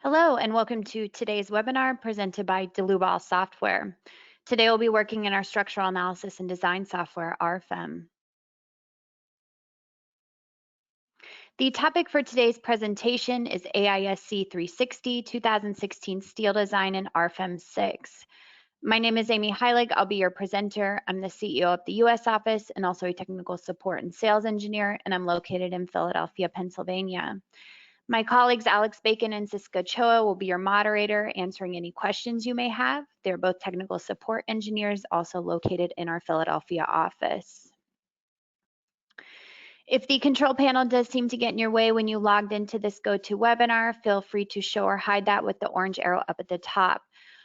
Hello and welcome to today's webinar presented by Dlubal Software. Today we'll be working in our structural analysis and design software, RFEM. The topic for today's presentation is AISC 360 2016 Steel Design in RFEM 6. My name is Amy Heilig. I'll be your presenter. I'm the CEO of the US office and also a technical support and sales engineer, and I'm located in Philadelphia, Pennsylvania. My colleagues Alex Bacon and Siska Choa will be your moderator, answering any questions you may have. They're both technical support engineers, also located in our Philadelphia office. If the control panel does seem to get in your way when you logged into this GoToWebinar, feel free to show or hide that with the orange arrow up at the top.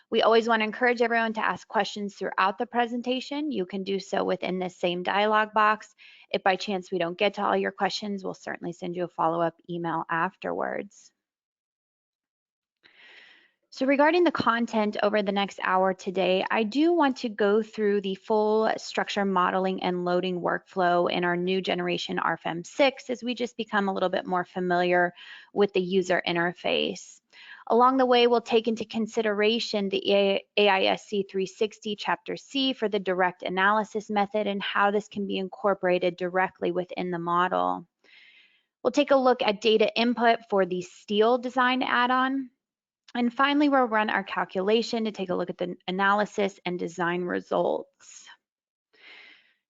We always want to encourage everyone to ask questions throughout the presentation. You can do so within this same dialog box. If by chance we don't get to all your questions, we'll certainly send you a follow-up email afterwards. So regarding the content over the next hour today, I do want to go through the full structure modeling and loading workflow in our new generation RFEM 6 as we just become a little bit more familiar with the user interface. Along the way, we'll take into consideration the AISC 360 Chapter C for the direct analysis method and how this can be incorporated directly within the model. We'll take a look at data input for the steel design add-on. And finally, we'll run our calculation to take a look at the analysis and design results.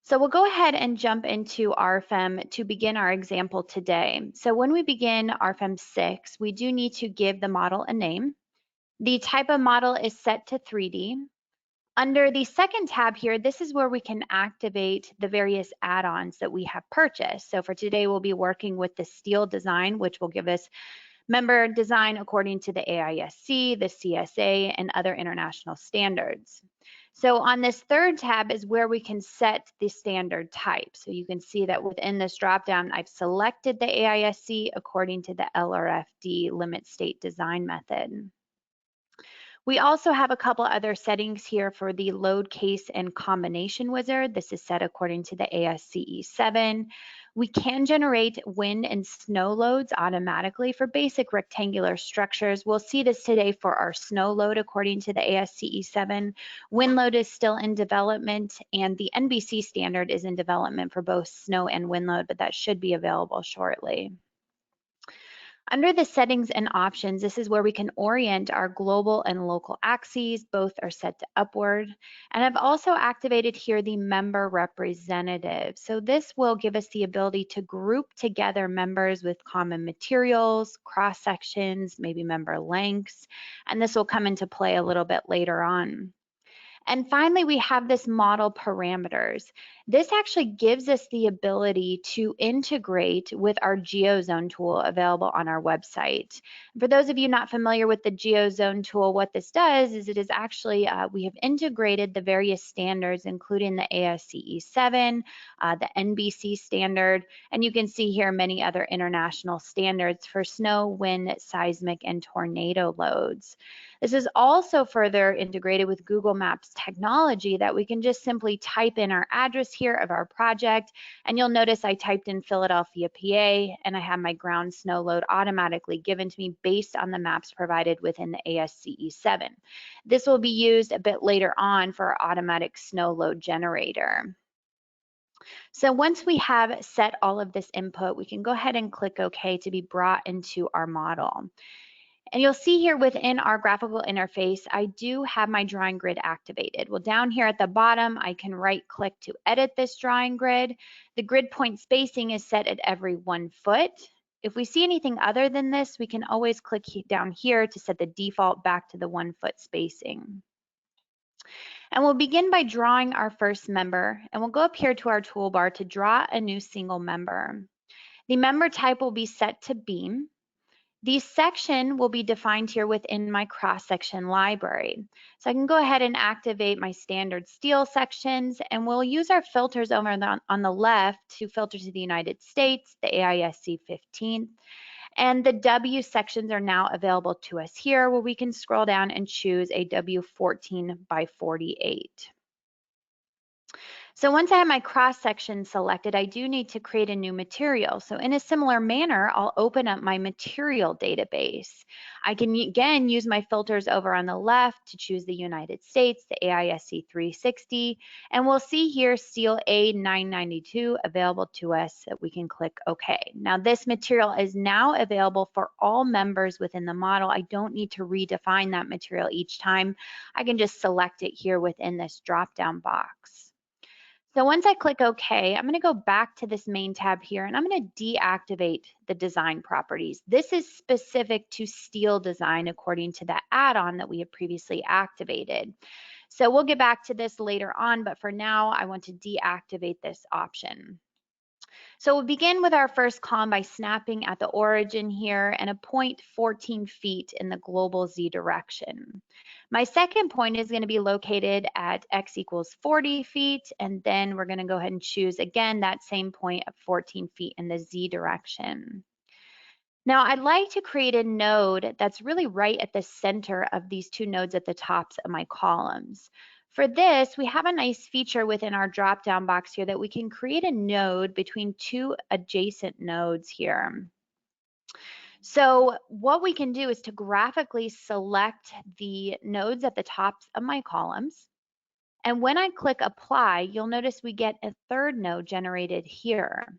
So we'll go ahead and jump into RFEM to begin our example today. So when we begin RFEM 6, we do need to give the model a name. The type of model is set to 3D. Under the second tab here, this is where we can activate the various add-ons that we have purchased. So for today, we'll be working with the steel design, which will give us member design according to the AISC, the CSA, and other international standards. So on this third tab is where we can set the standard type. So you can see that within this dropdown, I've selected the AISC according to the LRFD limit state design method. We also have a couple other settings here for the load case and combination wizard. This is set according to the ASCE 7. We can generate wind and snow loads automatically for basic rectangular structures. We'll see this today for our snow load according to the ASCE 7. Wind load is still in development, and the NBC standard is in development for both snow and wind load, but that should be available shortly. Under the settings and options, this is where we can orient our global and local axes. Both are set to upward. And I've also activated here the member representative. So this will give us the ability to group together members with common materials, cross sections, maybe member lengths. And this will come into play a little bit later on. And finally, we have this model parameters. This actually gives us the ability to integrate with our GeoZone tool available on our website. For those of you not familiar with the GeoZone tool, what this does is it is actually, we have integrated the various standards, including the ASCE 7, the NBC standard, and you can see here many other international standards for snow, wind, seismic, and tornado loads. This is also further integrated with Google Maps technology that we can just simply type in our address here of our project, and you'll notice I typed in Philadelphia, PA, and I have my ground snow load automatically given to me based on the maps provided within the ASCE 7. This will be used a bit later on for our automatic snow load generator. So once we have set all of this input, we can go ahead and click OK to be brought into our model. And you'll see here within our graphical interface, I do have my drawing grid activated. Well, down here at the bottom, I can right click to edit this drawing grid. The grid point spacing is set at every 1 foot. If we see anything other than this, we can always click down here to set the default back to the 1 foot spacing. And we'll begin by drawing our first member, and we'll go up here to our toolbar to draw a new single member. The member type will be set to beam. The section will be defined here within my cross-section library. So I can go ahead and activate my standard steel sections, and we'll use our filters over on the left to filter to the United States, the AISC 15. And the W sections are now available to us here, where we can scroll down and choose a W14 by 48. So once I have my cross section selected, I do need to create a new material. So in a similar manner, I'll open up my material database. I can again use my filters over on the left to choose the United States, the AISC 360, and we'll see here Steel A992 available to us that we can click OK. Now this material is now available for all members within the model. I don't need to redefine that material each time. I can just select it here within this drop-down box. So once I click OK, I'm going to go back to this main tab here and I'm going to deactivate the design properties. This is specific to steel design according to the add-on that we have previously activated. So we'll get back to this later on, but for now, I want to deactivate this option. So we'll begin with our first column by snapping at the origin here and a point 14 feet in the global Z direction. My second point is going to be located at x equals 40 feet, and then we're going to go ahead and choose again that same point of 14 feet in the Z direction. Now I'd like to create a node that's really right at the center of these two nodes at the tops of my columns. For this, we have a nice feature within our drop-down box here that we can create a node between two adjacent nodes here. So what we can do is to graphically select the nodes at the tops of my columns. And when I click apply, you'll notice we get a third node generated here.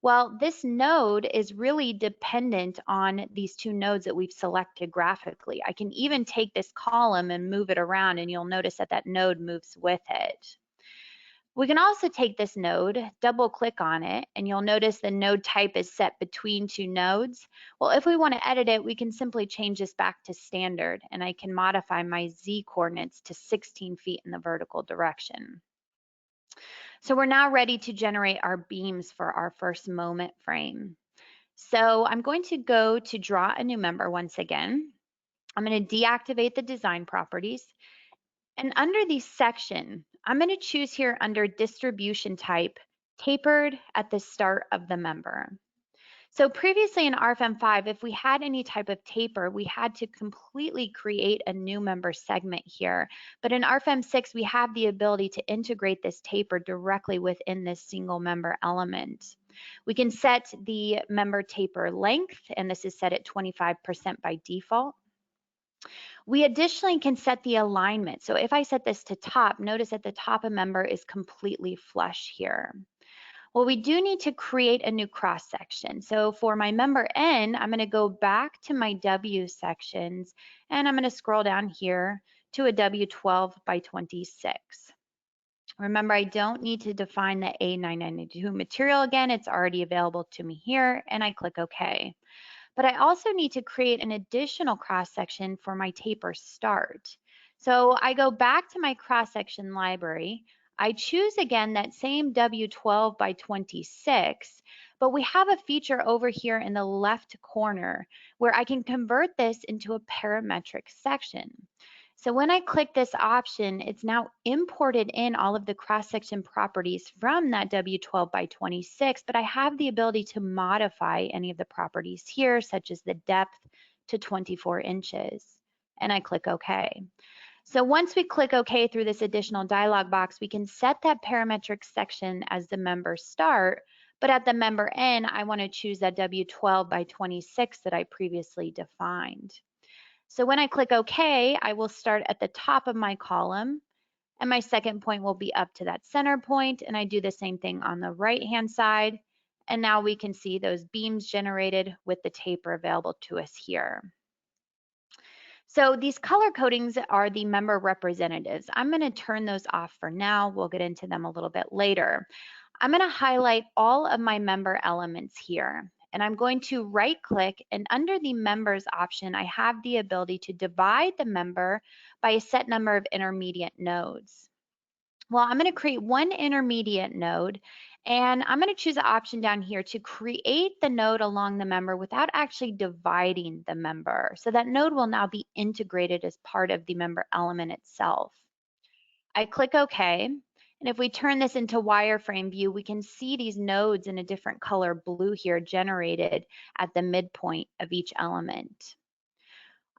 Well, this node is really dependent on these two nodes that we've selected graphically. I can even take this column and move it around and you'll notice that that node moves with it. We can also take this node, double click on it, and you'll notice the node type is set between two nodes. Well, if we want to edit it, we can simply change this back to standard and I can modify my Z coordinates to 16 feet in the vertical direction. So we're now ready to generate our beams for our first moment frame. So I'm going to go to draw a new member once again. I'm going to deactivate the design properties. And under the section, I'm going to choose here under distribution type, tapered at the start of the member. So previously in RFEM 5, if we had any type of taper, we had to completely create a new member segment here. But in RFEM 6, we have the ability to integrate this taper directly within this single member element. We can set the member taper length, and this is set at 25% by default. We additionally can set the alignment. So if I set this to top, notice that the top of member is completely flush here. Well, we do need to create a new cross section. So for my member N, I'm going to go back to my W sections and I'm going to scroll down here to a W12 by 26. Remember, I don't need to define the A992 material again. It's already available to me here and I click OK. But I also need to create an additional cross section for my taper start. So I go back to my cross section library. I choose again that same W12 by 26, but we have a feature over here in the left corner where I can convert this into a parametric section. So when I click this option, it's now imported in all of the cross-section properties from that W12 by 26, but I have the ability to modify any of the properties here, such as the depth to 24 inches. And I click OK. So once we click OK through this additional dialog box, we can set that parametric section as the member start, but at the member end, I want to choose that W12 by 26 that I previously defined. So when I click OK, I will start at the top of my column, and my second point will be up to that center point, and I do the same thing on the right-hand side, and now we can see those beams generated with the taper available to us here. So these color codings are the member representatives. I'm going to turn those off for now. We'll get into them a little bit later. I'm going to highlight all of my member elements here. And I'm going to right click, and under the members option, I have the ability to divide the member by a set number of intermediate nodes. Well, I'm going to create one intermediate node, and I'm going to choose the option down here to create the node along the member without actually dividing the member. So that node will now be integrated as part of the member element itself. I click OK. And if we turn this into wireframe view, we can see these nodes in a different color blue here generated at the midpoint of each element.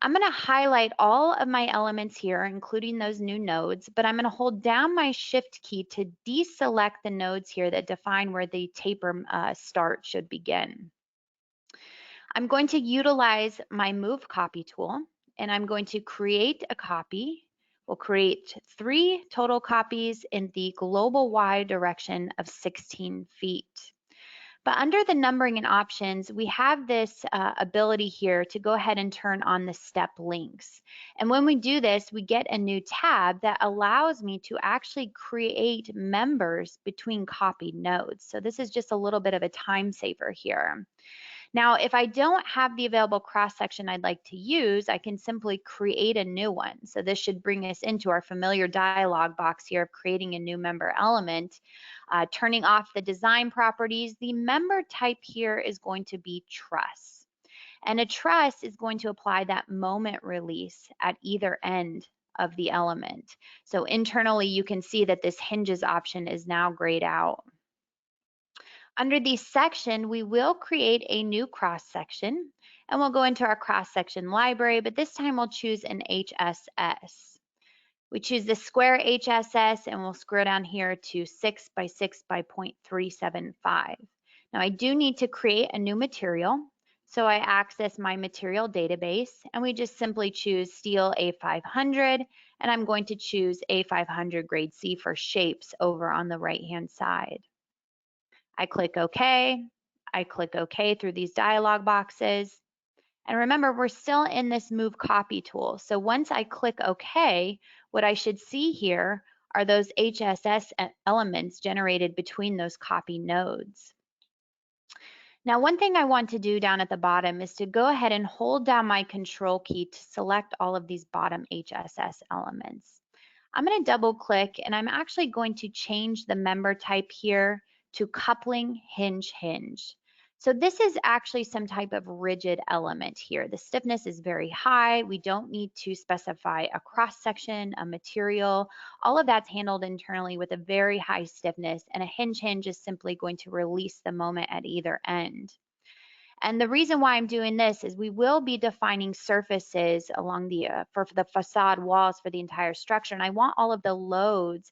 I'm going to highlight all of my elements here, including those new nodes, but I'm going to hold down my shift key to deselect the nodes here that define where the taper start should begin. I'm going to utilize my move copy tool, and I'm going to create a copy. We'll create 3 total copies in the global Y direction of 16 feet. But under the numbering and options, we have this ability here to go ahead and turn on the step links. And when we do this, we get a new tab that allows me to actually create members between copied nodes. So this is just a little bit of a time saver here. Now, if I don't have the available cross-section I'd like to use, I can simply create a new one. So this should bring us into our familiar dialog box here of creating a new member element. Turning off the design properties, the member type here is going to be truss. And a truss is going to apply that moment release at either end of the element. So internally, you can see that this hinges option is now grayed out. Under the section, we will create a new cross section, and we'll go into our cross section library, but this time we'll choose an HSS. We choose the square HSS, and we'll scroll down here to 6 by 6 by 0.375. Now I do need to create a new material, so I access my material database, and we just simply choose steel A500, and I'm going to choose A500 grade C for shapes over on the right-hand side. I click OK. I click OK through these dialog boxes. And remember, we're still in this move copy tool. So once I click OK, what I should see here are those HSS elements generated between those copy nodes. Now, one thing I want to do down at the bottom is to go ahead and hold down my control key to select all of these bottom HSS elements. I'm going to double click, and I'm actually going to change the member type here to coupling hinge. So this is actually some type of rigid element here. The stiffness is very high. We don't need to specify a cross section, a material. All of that's handled internally with a very high stiffness, and a hinge is simply going to release the moment at either end. And the reason why I'm doing this is we will be defining surfaces along the for the facade walls for the entire structure, and I want all of the loads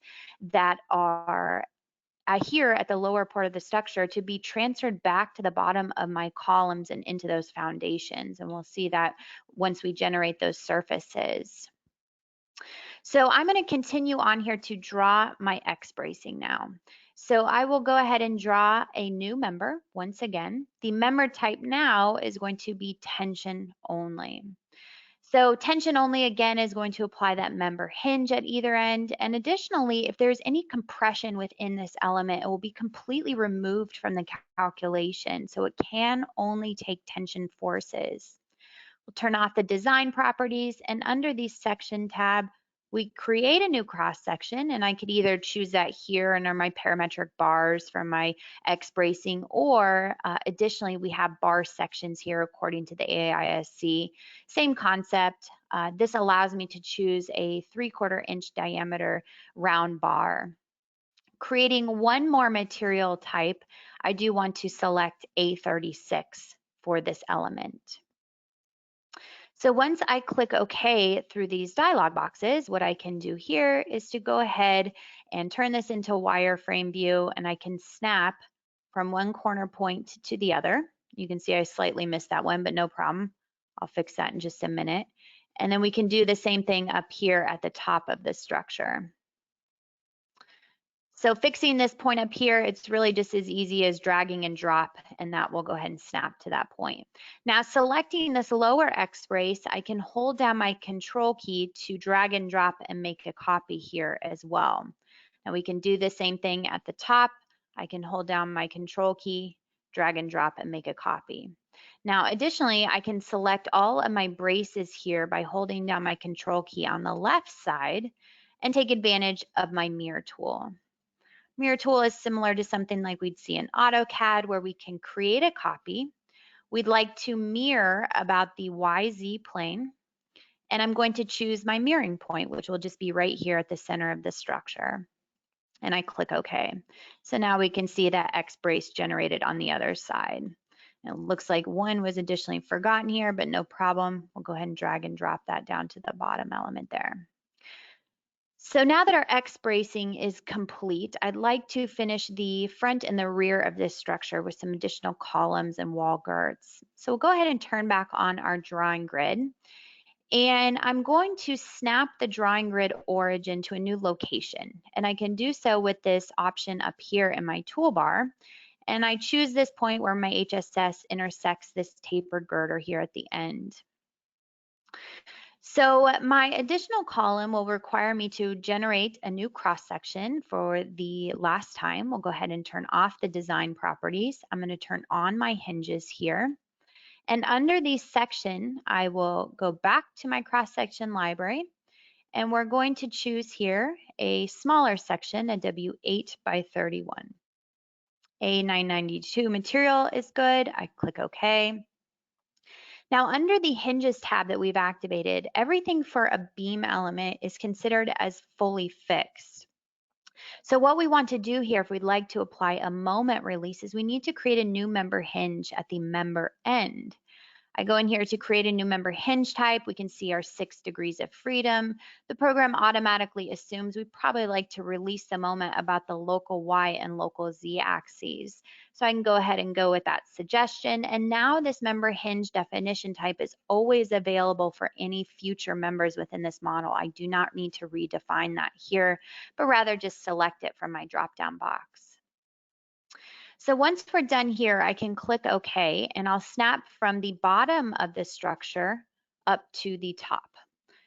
that are here at the lower part of the structure to be transferred back to the bottom of my columns and into those foundations. And we'll see that once we generate those surfaces. So I'm going to continue on here to draw my X bracing now. So I will go ahead and draw a new member once again. The member type now is going to be tension only. So tension only, again, is going to apply that member hinge at either end. And additionally, if there's any compression within this element, it will be completely removed from the calculation. So it can only take tension forces. We'll turn off the design properties, and under the section tab, we create a new cross section, and I could either choose that here under my parametric bars for my X bracing, or additionally, we have bar sections here according to the AISC. Same concept. This allows me to choose a 3/4 inch diameter round bar. Creating one more material type, I do want to select A36 for this element. So once I click OK through these dialog boxes, what I can do here is to go ahead and turn this into wireframe view, and I can snap from one corner point to the other. You can see I slightly missed that one, but no problem. I'll fix that in just a minute. And then we can do the same thing up here at the top of the structure. So fixing this point up here, it's really just as easy as dragging and drop, and that will go ahead and snap to that point. Now selecting this lower X brace, I can hold down my control key to drag and drop and make a copy here as well. Now we can do the same thing at the top. I can hold down my control key, drag and drop, and make a copy. Now additionally, I can select all of my braces here by holding down my control key on the left side and take advantage of my mirror tool. Mirror tool is similar to something like we'd see in AutoCAD, where we can create a copy. We'd like to mirror about the YZ plane, and I'm going to choose my mirroring point, which will just be right here at the center of the structure. And I click OK. So now we can see that X brace generated on the other side. It looks like one was additionally forgotten here, but no problem. We'll go ahead and drag and drop that down to the bottom element there. So now that our X bracing is complete, I'd like to finish the front and the rear of this structure with some additional columns and wall girts. So we'll go ahead and turn back on our drawing grid. And I'm going to snap the drawing grid origin to a new location. And I can do so with this option up here in my toolbar. And I choose this point where my HSS intersects this tapered girder here at the end. So my additional column will require me to generate a new cross section for the last time. We'll go ahead and turn off the design properties. I'm going to turn on my hinges here. And under the section, I will go back to my cross section library, and we're going to choose here a smaller section, a W8 by 31. A 992 material is good. I click OK. Now, under the hinges tab that we've activated, everything for a beam element is considered as fully fixed. So what we want to do here, if we'd like to apply a moment release, is we need to create a new member hinge at the member end. I go in here to create a new member hinge type. We can see our 6 degrees of freedom. The program automatically assumes we probably like to release the moment about the local Y and local Z axes. So I can go ahead and go with that suggestion. And now this member hinge definition type is always available for any future members within this model. I do not need to redefine that here, but rather just select it from my drop-down box. So once we're done here, I can click OK, and I'll snap from the bottom of the structure up to the top.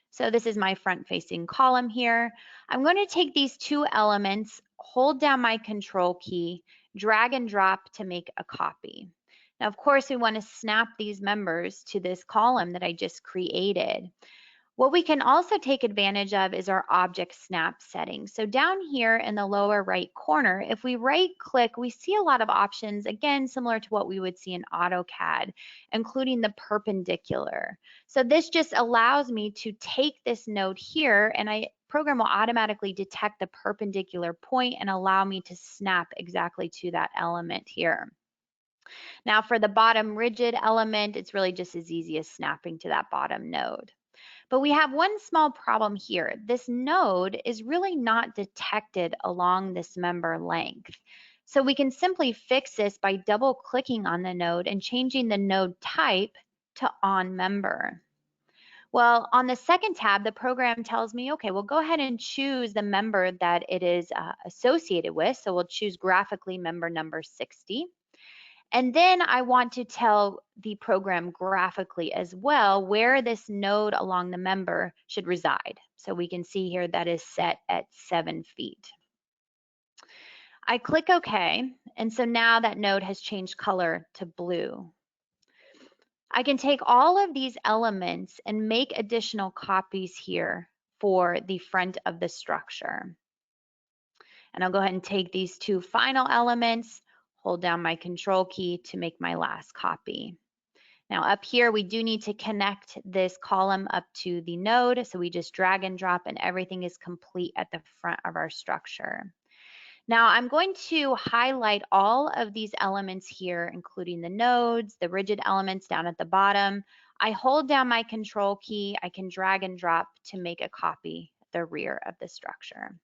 So this is my front-facing column here. I'm going to take these two elements, hold down my Control key, drag and drop to make a copy. Now, of course, we want to snap these members to this column that I just created. What we can also take advantage of is our object snap settings. So down here in the lower right corner, if we right click, we see a lot of options, again, similar to what we would see in AutoCAD, including the perpendicular. So this just allows me to take this node here, and program will automatically detect the perpendicular point and allow me to snap exactly to that element here. Now for the bottom rigid element, it's really just as easy as snapping to that bottom node. But we have one small problem here. This node is really not detected along this member length. So we can simply fix this by double clicking on the node and changing the node type to on member. Well, on the second tab, the program tells me, okay, we'll go ahead and choose the member that it is associated with. So we'll choose graphically member number 60. And then I want to tell the program graphically as well where this node along the member should reside. So we can see here that is set at 7 feet. I click OK, and so now that node has changed color to blue. I can take all of these elements and make additional copies here for the front of the structure. And I'll go ahead and take these two final elements, hold down my Control key to make my last copy. Now up here, we do need to connect this column up to the node. So we just drag and drop and everything is complete at the front of our structure. Now I'm going to highlight all of these elements here, including the nodes, the rigid elements down at the bottom. I hold down my Control key. I can drag and drop to make a copy at the rear of the structure.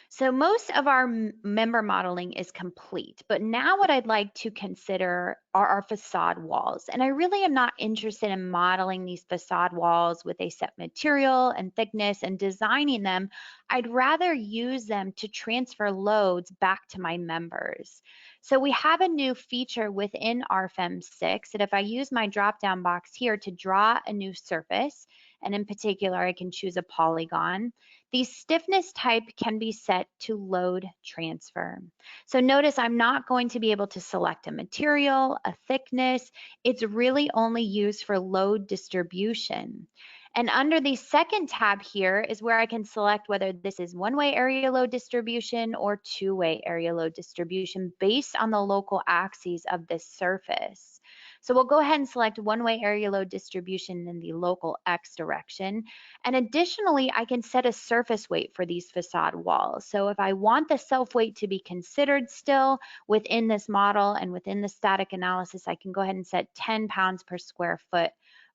So most of our member modeling is complete, but now what I'd like to consider are our facade walls. And I really am not interested in modeling these facade walls with a set material and thickness and designing them. I'd rather use them to transfer loads back to my members. So we have a new feature within RFEM 6 that if I use my drop-down box here to draw a new surface, and in particular, I can choose a polygon. The stiffness type can be set to load transfer. So notice I'm not going to be able to select a material, a thickness. It's really only used for load distribution. And under the second tab here is where I can select whether this is one-way area load distribution or two-way area load distribution based on the local axes of this surface. So we'll go ahead and select one-way area load distribution in the local X direction. And additionally, I can set a surface weight for these facade walls. So if I want the self-weight to be considered still within this model and within the static analysis, I can go ahead and set 10 pounds per square foot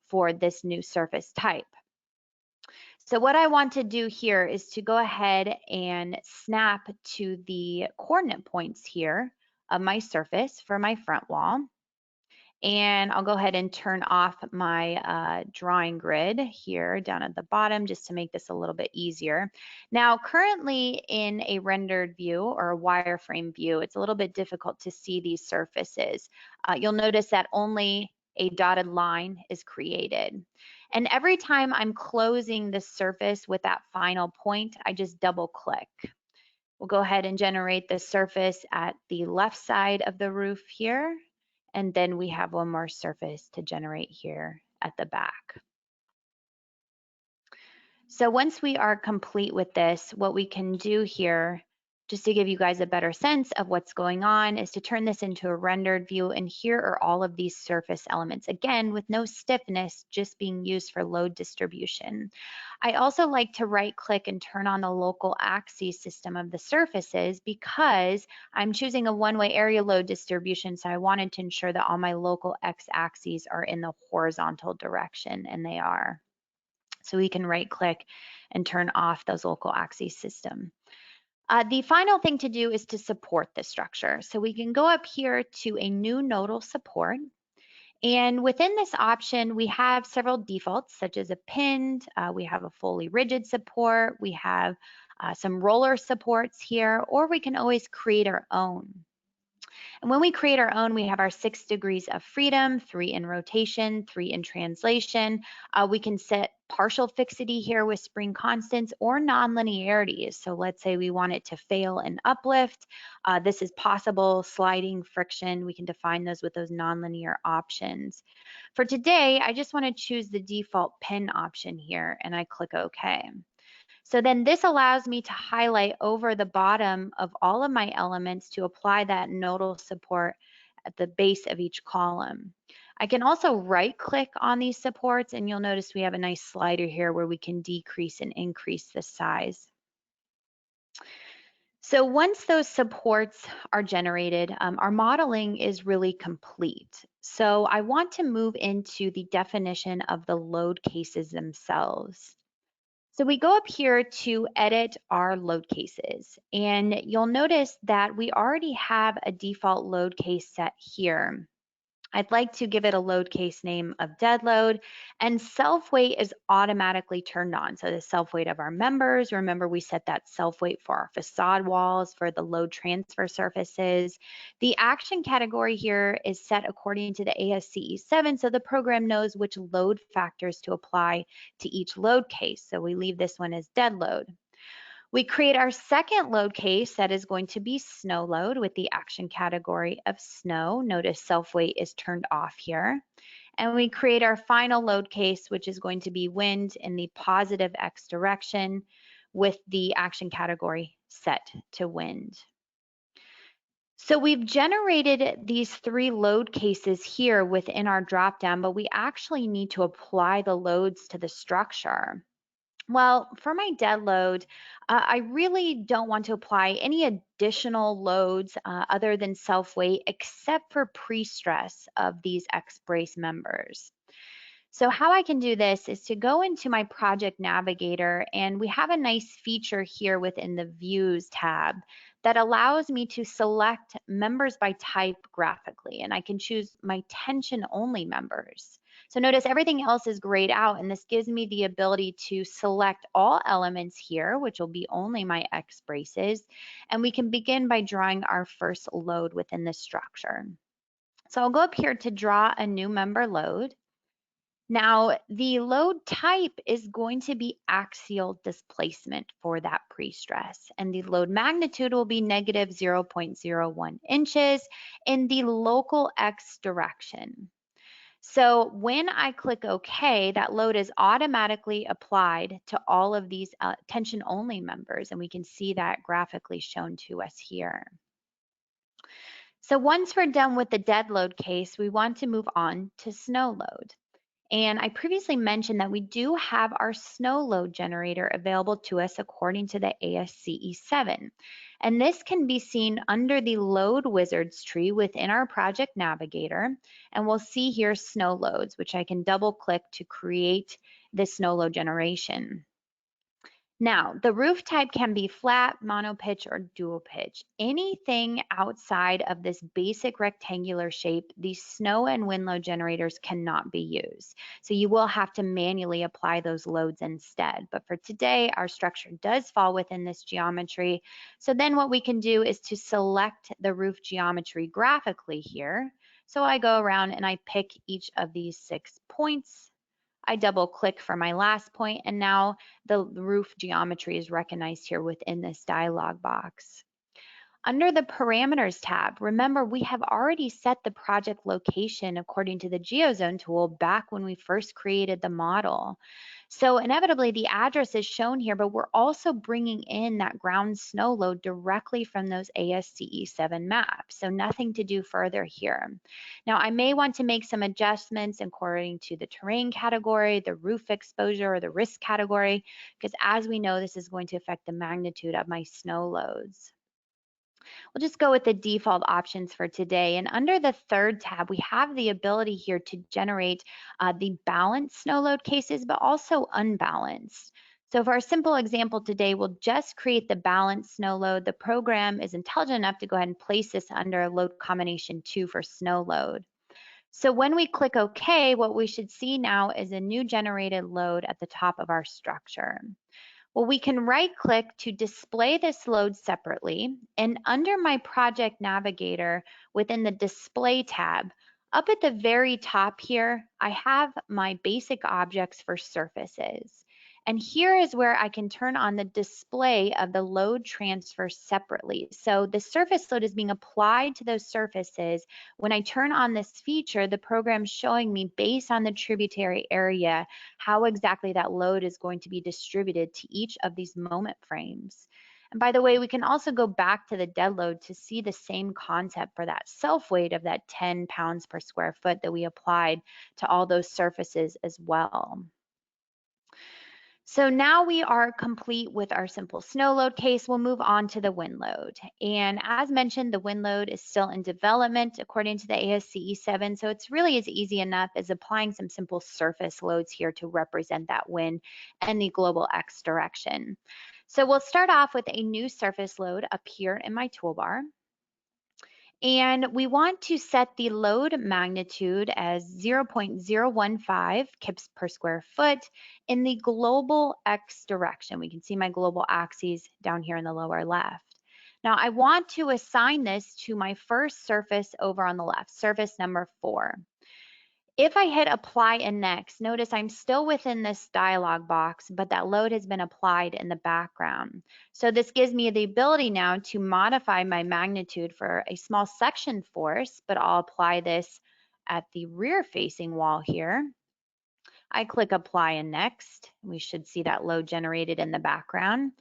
for this new surface type. So what I want to do here is to go ahead and snap to the coordinate points here of my surface for my front wall. And I'll go ahead and turn off my drawing grid here down at the bottom just to make this a little bit easier. Now, currently in a rendered view or a wireframe view, it's a little bit difficult to see these surfaces. You'll notice that only a dotted line is created. And every time I'm closing the surface with that final point, I just double click. We'll go ahead and generate the surface at the left side of the roof here. And then we have one more surface to generate here at the back. So once we are complete with this, what we can do here, just to give you guys a better sense of what's going on, is to turn this into a rendered view. And here are all of these surface elements, again, with no stiffness, just being used for load distribution. I also like to right click and turn on the local axis system of the surfaces because I'm choosing a one-way area load distribution. So I wanted to ensure that all my local X axes are in the horizontal direction, and they are. So we can right click and turn off those local axis system. The final thing to do is to support the structure. So we can go up here to a new nodal support. And within this option, we have several defaults, such as a pinned, we have a fully rigid support, we have some roller supports here, or we can always create our own. And when we create our own, we have our 6 degrees of freedom, 3 in rotation, 3 in translation. We can set partial fixity here with spring constants or nonlinearities. So let's say we want it to fail and uplift. This is possible, sliding, friction. We can define those with those nonlinear options. For today, I just want to choose the default pin option here, and I click OK. So then this allows me to highlight over the bottom of all of my elements to apply that nodal support at the base of each column. I can also right click on these supports, and you'll notice we have a nice slider here where we can decrease and increase the size. So once those supports are generated, our modeling is really complete. So I want to move into the definition of the load cases themselves. So we go up here to edit our load cases, and you'll notice that we already have a default load case set here. I'd like to give it a load case name of dead load, and self weight is automatically turned on. So the self weight of our members, remember we set that self weight for our facade walls, for the load transfer surfaces. The action category here is set according to the AISC 7, so the program knows which load factors to apply to each load case. So we leave this one as dead load. We create our second load case that is going to be snow load with the action category of snow. Notice self weight is turned off here. And we create our final load case, which is going to be wind in the positive X direction with the action category set to wind. So we've generated these 3 load cases here within our dropdown, but we actually need to apply the loads to the structure. Well, for my dead load, I really don't want to apply any additional loads other than self-weight, except for pre-stress of these X-brace members. So how I can do this is to go into my project navigator, and we have a nice feature here within the Views tab that allows me to select members by type graphically, and I can choose my tension-only members. So notice everything else is grayed out, and this gives me the ability to select all elements here, which will be only my X braces, and we can begin by drawing our first load within the structure. So I'll go up here to draw a new member load. Now, the load type is going to be axial displacement for that pre-stress, and the load magnitude will be negative 0.01 inches in the local X direction. So when I click OK, that load is automatically applied to all of these tension-only members, and we can see that graphically shown to us here. So once we're done with the dead load case, we want to move on to snow load. And I previously mentioned that we do have our snow load generator available to us according to the AISC 7. And this can be seen under the load wizards tree within our project navigator. And we'll see here snow loads, which I can double click to create this snow load generation. Now, the roof type can be flat, monopitch, or dual pitch. Anything outside of this basic rectangular shape, these snow and wind load generators cannot be used. So you will have to manually apply those loads instead. But for today, our structure does fall within this geometry. So then what we can do is to select the roof geometry graphically here. So I go around and I pick each of these 6 points. I double click for my last point, and now the roof geometry is recognized here within this dialog box. Under the Parameters tab, remember we have already set the project location according to the GeoZone tool back when we first created the model. So inevitably the address is shown here, but we're also bringing in that ground snow load directly from those AISC 7 maps. So nothing to do further here. Now I may want to make some adjustments according to the terrain category, the roof exposure, or the risk category, because as we know, this is going to affect the magnitude of my snow loads. We'll just go with the default options for today. And under the third tab, we have the ability here to generate the balanced snow load cases, but also unbalanced. So for our simple example today, we'll just create the balanced snow load. The program is intelligent enough to go ahead and place this under load combination 2 for snow load. So when we click OK, what we should see now is a new generated load at the top of our structure. Well, we can right click to display this load separately, and under my project navigator within the display tab, up at the very top here, I have my basic objects for surfaces. And here is where I can turn on the display of the load transfer separately. So the surface load is being applied to those surfaces. When I turn on this feature, the program's showing me based on the tributary area how exactly that load is going to be distributed to each of these moment frames. And by the way, we can also go back to the dead load to see the same concept for that self weight of that 10 pounds per square foot that we applied to all those surfaces as well. So now we are complete with our simple snow load case. We'll move on to the wind load. And as mentioned, the wind load is still in development according to the AISC 7. So it's really as easy enough as applying some simple surface loads here to represent that wind and the global X direction. So we'll start off with a new surface load up here in my toolbar. And we want to set the load magnitude as 0.015 kips per square foot in the global X direction. We can see my global axes down here in the lower left. Now I want to assign this to my first surface over on the left, surface number 4. If I hit apply and next, notice I'm still within this dialog box, but that load has been applied in the background. So this gives me the ability now to modify my magnitude for a small section force, but I'll apply this at the rear facing wall here. I click apply and next. We should see that load generated in the background.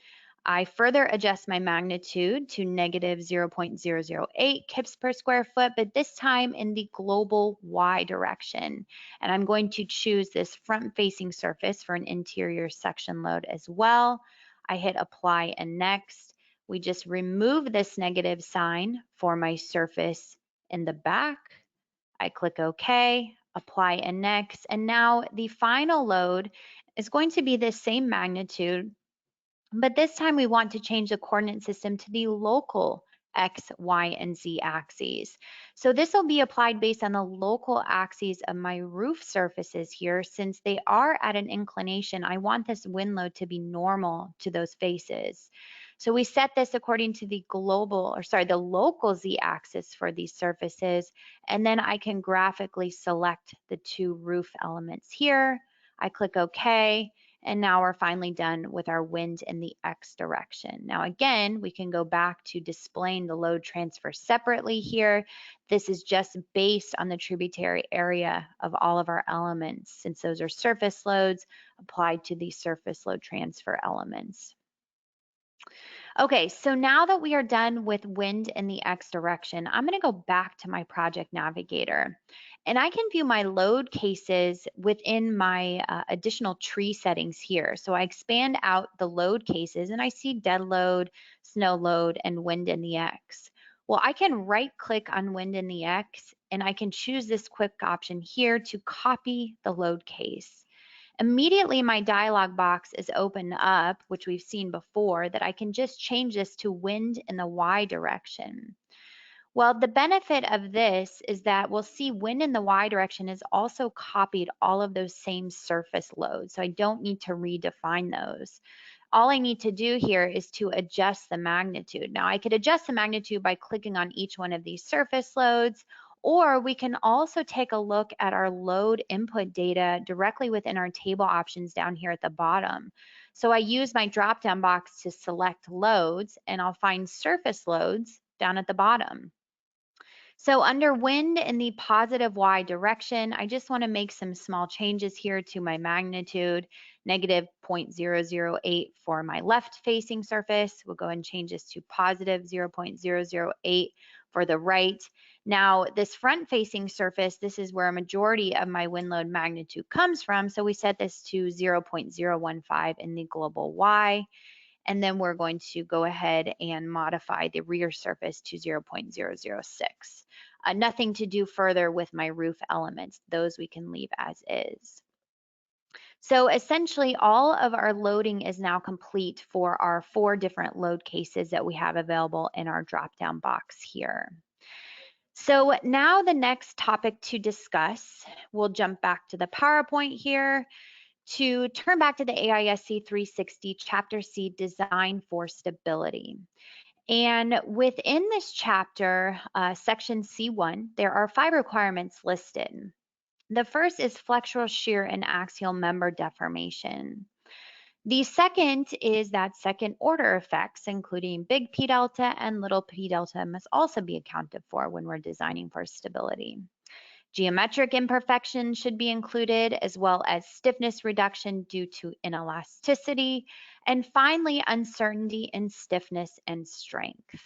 I further adjust my magnitude to negative 0.008 kips per square foot, but this time in the global Y direction. And I'm going to choose this front-facing surface for an interior section load as well. I hit apply and next. We just remove this negative sign for my surface in the back. I click OK, apply and next. And now the final load is going to be the same magnitude, but this time we want to change the coordinate system to the local X, Y, and Z axes. So this will be applied based on the local axes of my roof surfaces here. Since they are at an inclination, I want this wind load to be normal to those faces. So we set this according to the the local Z axis for these surfaces, and then I can graphically select the 2 roof elements here. I click OK. And now we're finally done with our wind in the X direction. Now again, we can go back to displaying the load transfer separately here. This is just based on the tributary area of all of our elements, since those are surface loads applied to the surface load transfer elements. Okay, so now that we are done with wind in the X direction, I'm going to go back to my project navigator. And I can view my load cases within my additional tree settings here. So I expand out the load cases and I see dead load, snow load, and wind in the X. Well, I can right click on wind in the X and I can choose this quick option here to copy the load case. Immediately my dialog box is opened up, which we've seen before, that I can just change this to wind in the Y direction. Well, the benefit of this is that we'll see wind in the Y direction is also copied all of those same surface loads, so I don't need to redefine those. All I need to do here is to adjust the magnitude. Now I could adjust the magnitude by clicking on each one of these surface loads, or we can also take a look at our load input data directly within our table options down here at the bottom. So I use my drop-down box to select loads, and I'll find surface loads down at the bottom. So under wind in the positive Y direction, I just want to make some small changes here to my magnitude, negative 0.008 for my left facing surface. We'll go ahead and change this to positive 0.008 for the right. Now this front facing surface, this is where a majority of my wind load magnitude comes from. So we set this to 0.015 in the global Y. And then we're going to go ahead and modify the rear surface to 0.006. Nothing to do further with my roof elements. Those we can leave as is. So essentially all of our loading is now complete for our 4 different load cases that we have available in our drop-down box here. So now the next topic to discuss, we'll jump back to the PowerPoint here, to turn back to the AISC 360 Chapter C, Design for Stability. And within this chapter, section C1, there are 5 requirements listed. The first is flexural shear and axial member deformation. The second is that second order effects, including big P delta and little p delta, must also be accounted for when we're designing for stability. Geometric imperfections should be included, as well as stiffness reduction due to inelasticity, and finally, uncertainty in stiffness and strength.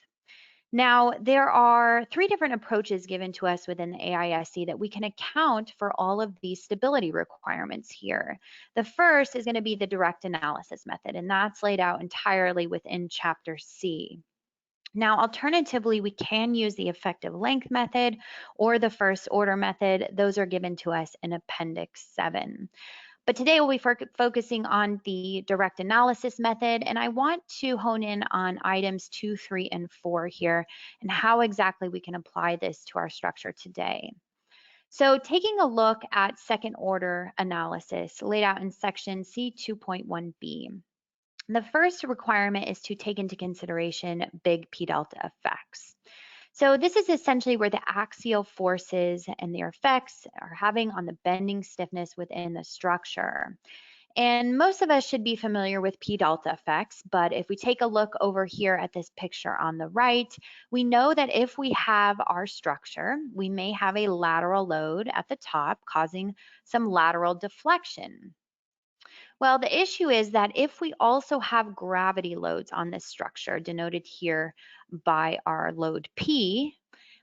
Now, there are 3 different approaches given to us within the AISC that we can account for all of these stability requirements here. The first is going to be the direct analysis method, and that's laid out entirely within Chapter C. Now, alternatively, we can use the effective length method or the first order method. Those are given to us in Appendix 7. But today we'll be focusing on the direct analysis method, and I want to hone in on items 2, 3, and 4 here, and how exactly we can apply this to our structure today. So taking a look at second order analysis laid out in section C2.1b. The first requirement is to take into consideration big P delta effects. So this is essentially where the axial forces and their effects are having on the bending stiffness within the structure. And most of us should be familiar with P delta effects, but if we take a look over here at this picture on the right, we know that if we have our structure, we may have a lateral load at the top causing some lateral deflection. Well, the issue is that if we also have gravity loads on this structure, denoted here by our load P,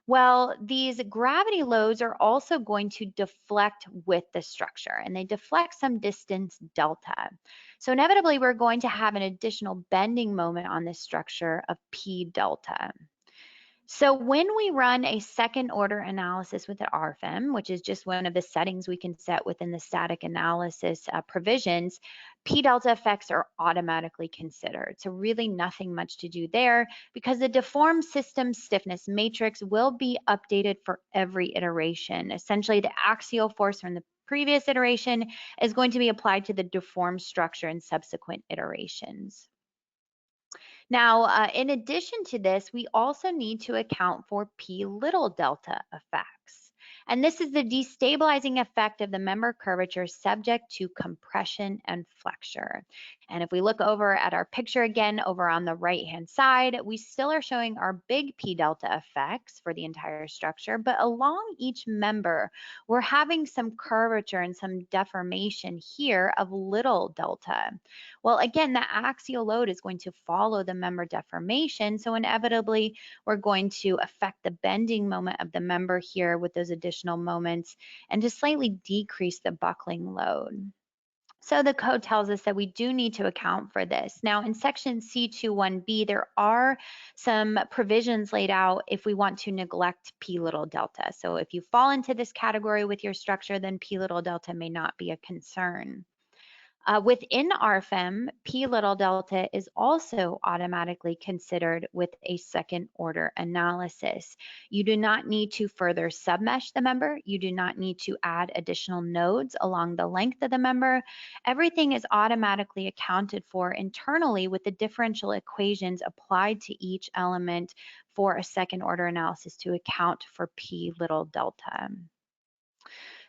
well, these gravity loads are also going to deflect with the structure, and they deflect some distance delta. So inevitably, we're going to have an additional bending moment on this structure of P delta. So when we run a second order analysis with the RFEM, which is just one of the settings we can set within the static analysis provisions, P delta effects are automatically considered. So really nothing much to do there, because the deformed system stiffness matrix will be updated for every iteration. Essentially, the axial force from the previous iteration is going to be applied to the deformed structure in subsequent iterations. Now, in addition to this, we also need to account for P little delta effects. And this is the destabilizing effect of the member curvature subject to compression and flexure. And if we look over at our picture again, over on the right-hand side, we still are showing our big P delta effects for the entire structure, but along each member, we're having some curvature and some deformation here of little delta. Well, again, the axial load is going to follow the member deformation, so inevitably we're going to affect the bending moment of the member here with those additional moments and to slightly decrease the buckling load. So the code tells us that we do need to account for this. Now in section C21B, there are some provisions laid out if we want to neglect P little delta. So if you fall into this category with your structure, then P little delta may not be a concern. Within RFEM, P little delta is also automatically considered with a second order analysis. You do not need to further submesh the member. You do not need to add additional nodes along the length of the member. Everything is automatically accounted for internally with the differential equations applied to each element for a second order analysis to account for P little delta.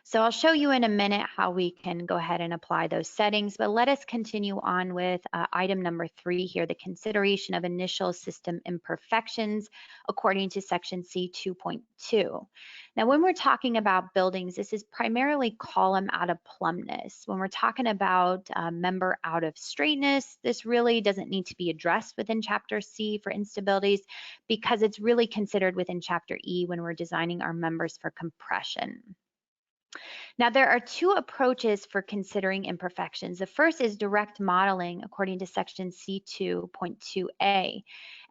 So I'll show you in a minute how we can go ahead and apply those settings, but let us continue on with item number 3 here, the consideration of initial system imperfections according to section C 2.2. Now, when we're talking about buildings, this is primarily column out of plumbness. When we're talking about member out of straightness, this really doesn't need to be addressed within chapter C for instabilities because it's really considered within chapter E when we're designing our members for compression. Now, there are two approaches for considering imperfections. The first is direct modeling according to section C2.2a.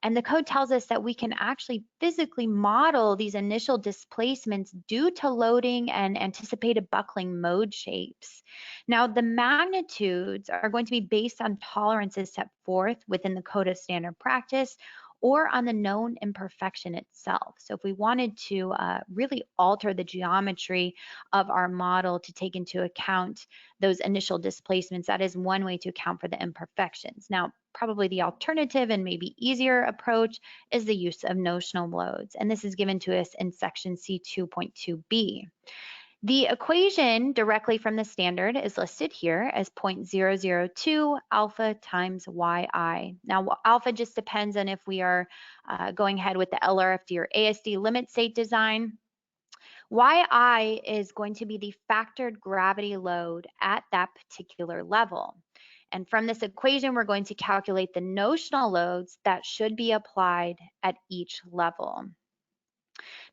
And the code tells us that we can actually physically model these initial displacements due to loading and anticipated buckling mode shapes. Now, the magnitudes are going to be based on tolerances set forth within the code of standard practice or on the known imperfection itself. So if we wanted to really alter the geometry of our model to take into account those initial displacements, that is one way to account for the imperfections. Now, probably the alternative and maybe easier approach is the use of notional loads, and this is given to us in section C2.2b. The equation directly from the standard is listed here as 0.002 alpha times yi. Now, alpha just depends on if we are going ahead with the LRFD or AISD limit state design. Yi is going to be the factored gravity load at that particular level. And from this equation, we're going to calculate the notional loads that should be applied at each level.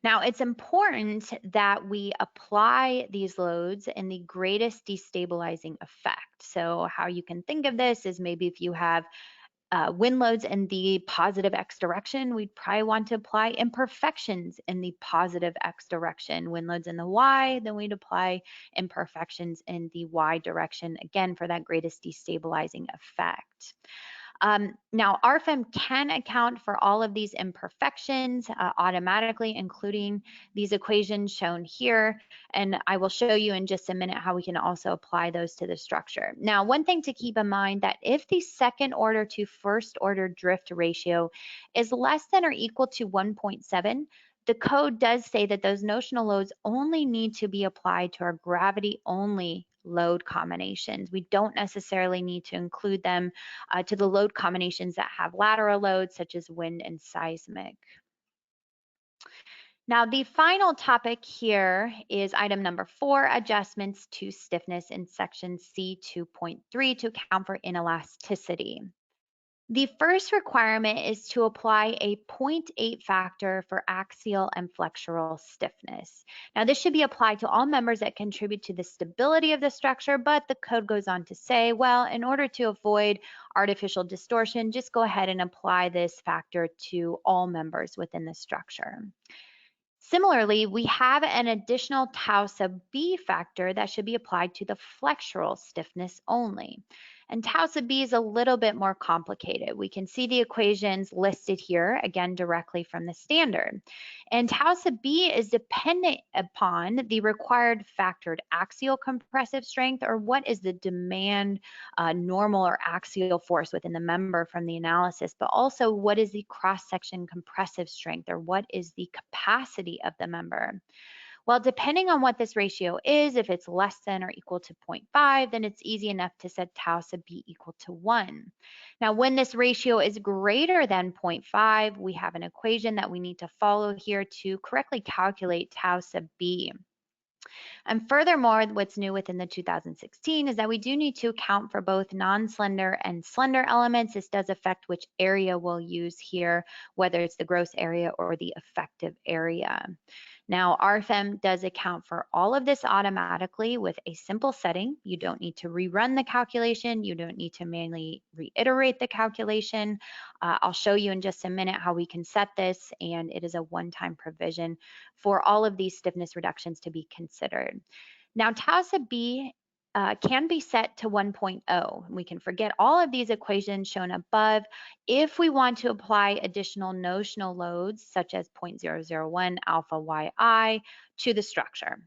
Now, it's important that we apply these loads in the greatest destabilizing effect. So how you can think of this is maybe if you have wind loads in the positive X direction, we'd probably want to apply imperfections in the positive X direction. Wind loads in the Y, then we'd apply imperfections in the Y direction, again, for that greatest destabilizing effect. Now, RFEM can account for all of these imperfections automatically, including these equations shown here. And I will show you in just a minute how we can also apply those to the structure. Now, one thing to keep in mind that if the second order to first order drift ratio is less than or equal to 1.7, the code does say that those notional loads only need to be applied to our gravity only load combinations. We don't necessarily need to include them to the load combinations that have lateral loads such as wind and seismic. Now, the final topic here is item number 4, adjustments to stiffness in section C2.3 to account for inelasticity. The first requirement is to apply a 0.8 factor for axial and flexural stiffness. Now, this should be applied to all members that contribute to the stability of the structure, but the code goes on to say, well, in order to avoid artificial distortion, just go ahead and apply this factor to all members within the structure. Similarly, we have an additional tau sub b factor that should be applied to the flexural stiffness only. And tau sub b is a little bit more complicated. We can see the equations listed here, again, directly from the standard. And tau sub b is dependent upon the required factored axial compressive strength, or what is the demand normal or axial force within the member from the analysis, but also what is the cross-section compressive strength, or what is the capacity of the member. Well, depending on what this ratio is, if it's less than or equal to 0.5, then it's easy enough to set tau sub b equal to 1. Now, when this ratio is greater than 0.5, we have an equation that we need to follow here to correctly calculate tau sub b. And furthermore, what's new within the 2016 is that we do need to account for both non-slender and slender elements. This does affect which area we'll use here, whether it's the gross area or the effective area. Now, RFEM does account for all of this automatically with a simple setting. You don't need to rerun the calculation. You don't need to manually reiterate the calculation. I'll show you in just a minute how we can set this, and it is a one-time provision for all of these stiffness reductions to be considered. Now, tau sub b can be set to 1.0. We can forget all of these equations shown above if we want to apply additional notional loads such as 0.001 alpha yi to the structure.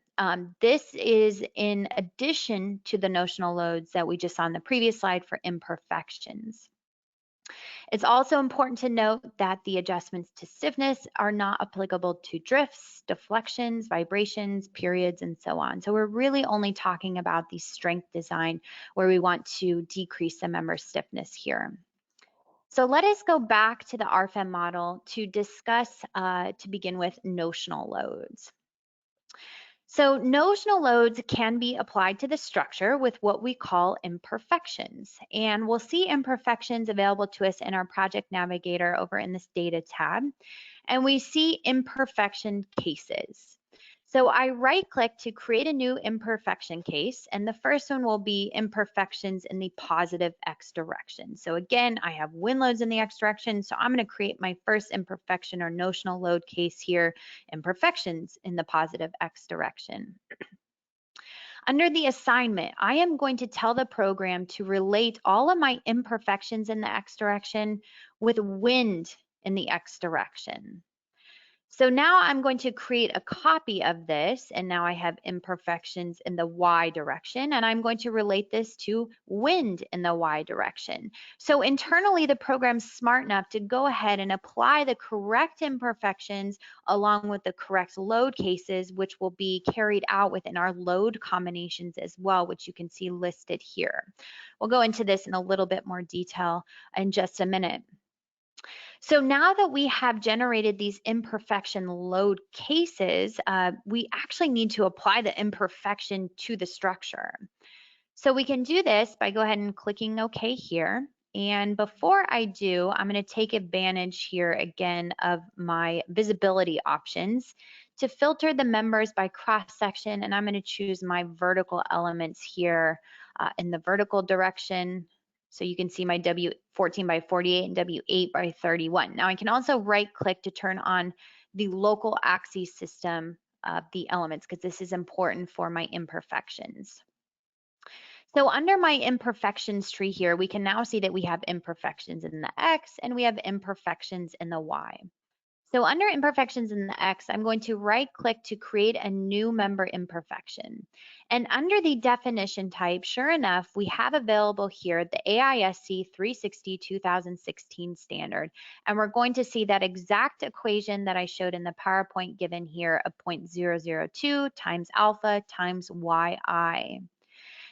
This is in addition to the notional loads that we just saw on the previous slide for imperfections. It's also important to note that the adjustments to stiffness are not applicable to drifts, deflections, vibrations, periods, and so on. So we're really only talking about the strength design where we want to decrease the member stiffness here. So let us go back to the RFEM model to discuss, to begin with, notional loads. So notional loads can be applied to the structure with what we call imperfections. And we'll see imperfections available to us in our project navigator over in this data tab. And we see imperfection cases. So I right click to create a new imperfection case, and the first one will be imperfections in the positive X direction. So again, I have wind loads in the X direction, so I'm going to create my first imperfection or notional load case here, imperfections in the positive X direction. Under the assignment, I am going to tell the program to relate all of my imperfections in the X direction with wind in the X direction. So now I'm going to create a copy of this, and now I have imperfections in the Y direction, and I'm going to relate this to wind in the Y direction. So internally, the program's smart enough to go ahead and apply the correct imperfections along with the correct load cases, which will be carried out within our load combinations as well, which you can see listed here. We'll go into this in a little bit more detail in just a minute. So now that we have generated these imperfection load cases, we actually need to apply the imperfection to the structure. So we can do this by go ahead and clicking OK here. And before I do, I'm going to take advantage here again of my visibility options to filter the members by cross section. And I'm going to choose my vertical elements here in the vertical direction. So you can see my W14 by 48 and W8 by 31. Now I can also right click to turn on the local axis system of the elements because this is important for my imperfections. So under my imperfections tree here, we can now see that we have imperfections in the X and we have imperfections in the Y. So under imperfections in the X, I'm going to right click to create a new member imperfection. And under the definition type, sure enough, we have available here the AISC 360-2016 standard. And we're going to see that exact equation that I showed in the PowerPoint given here of 0.002 times alpha times yi.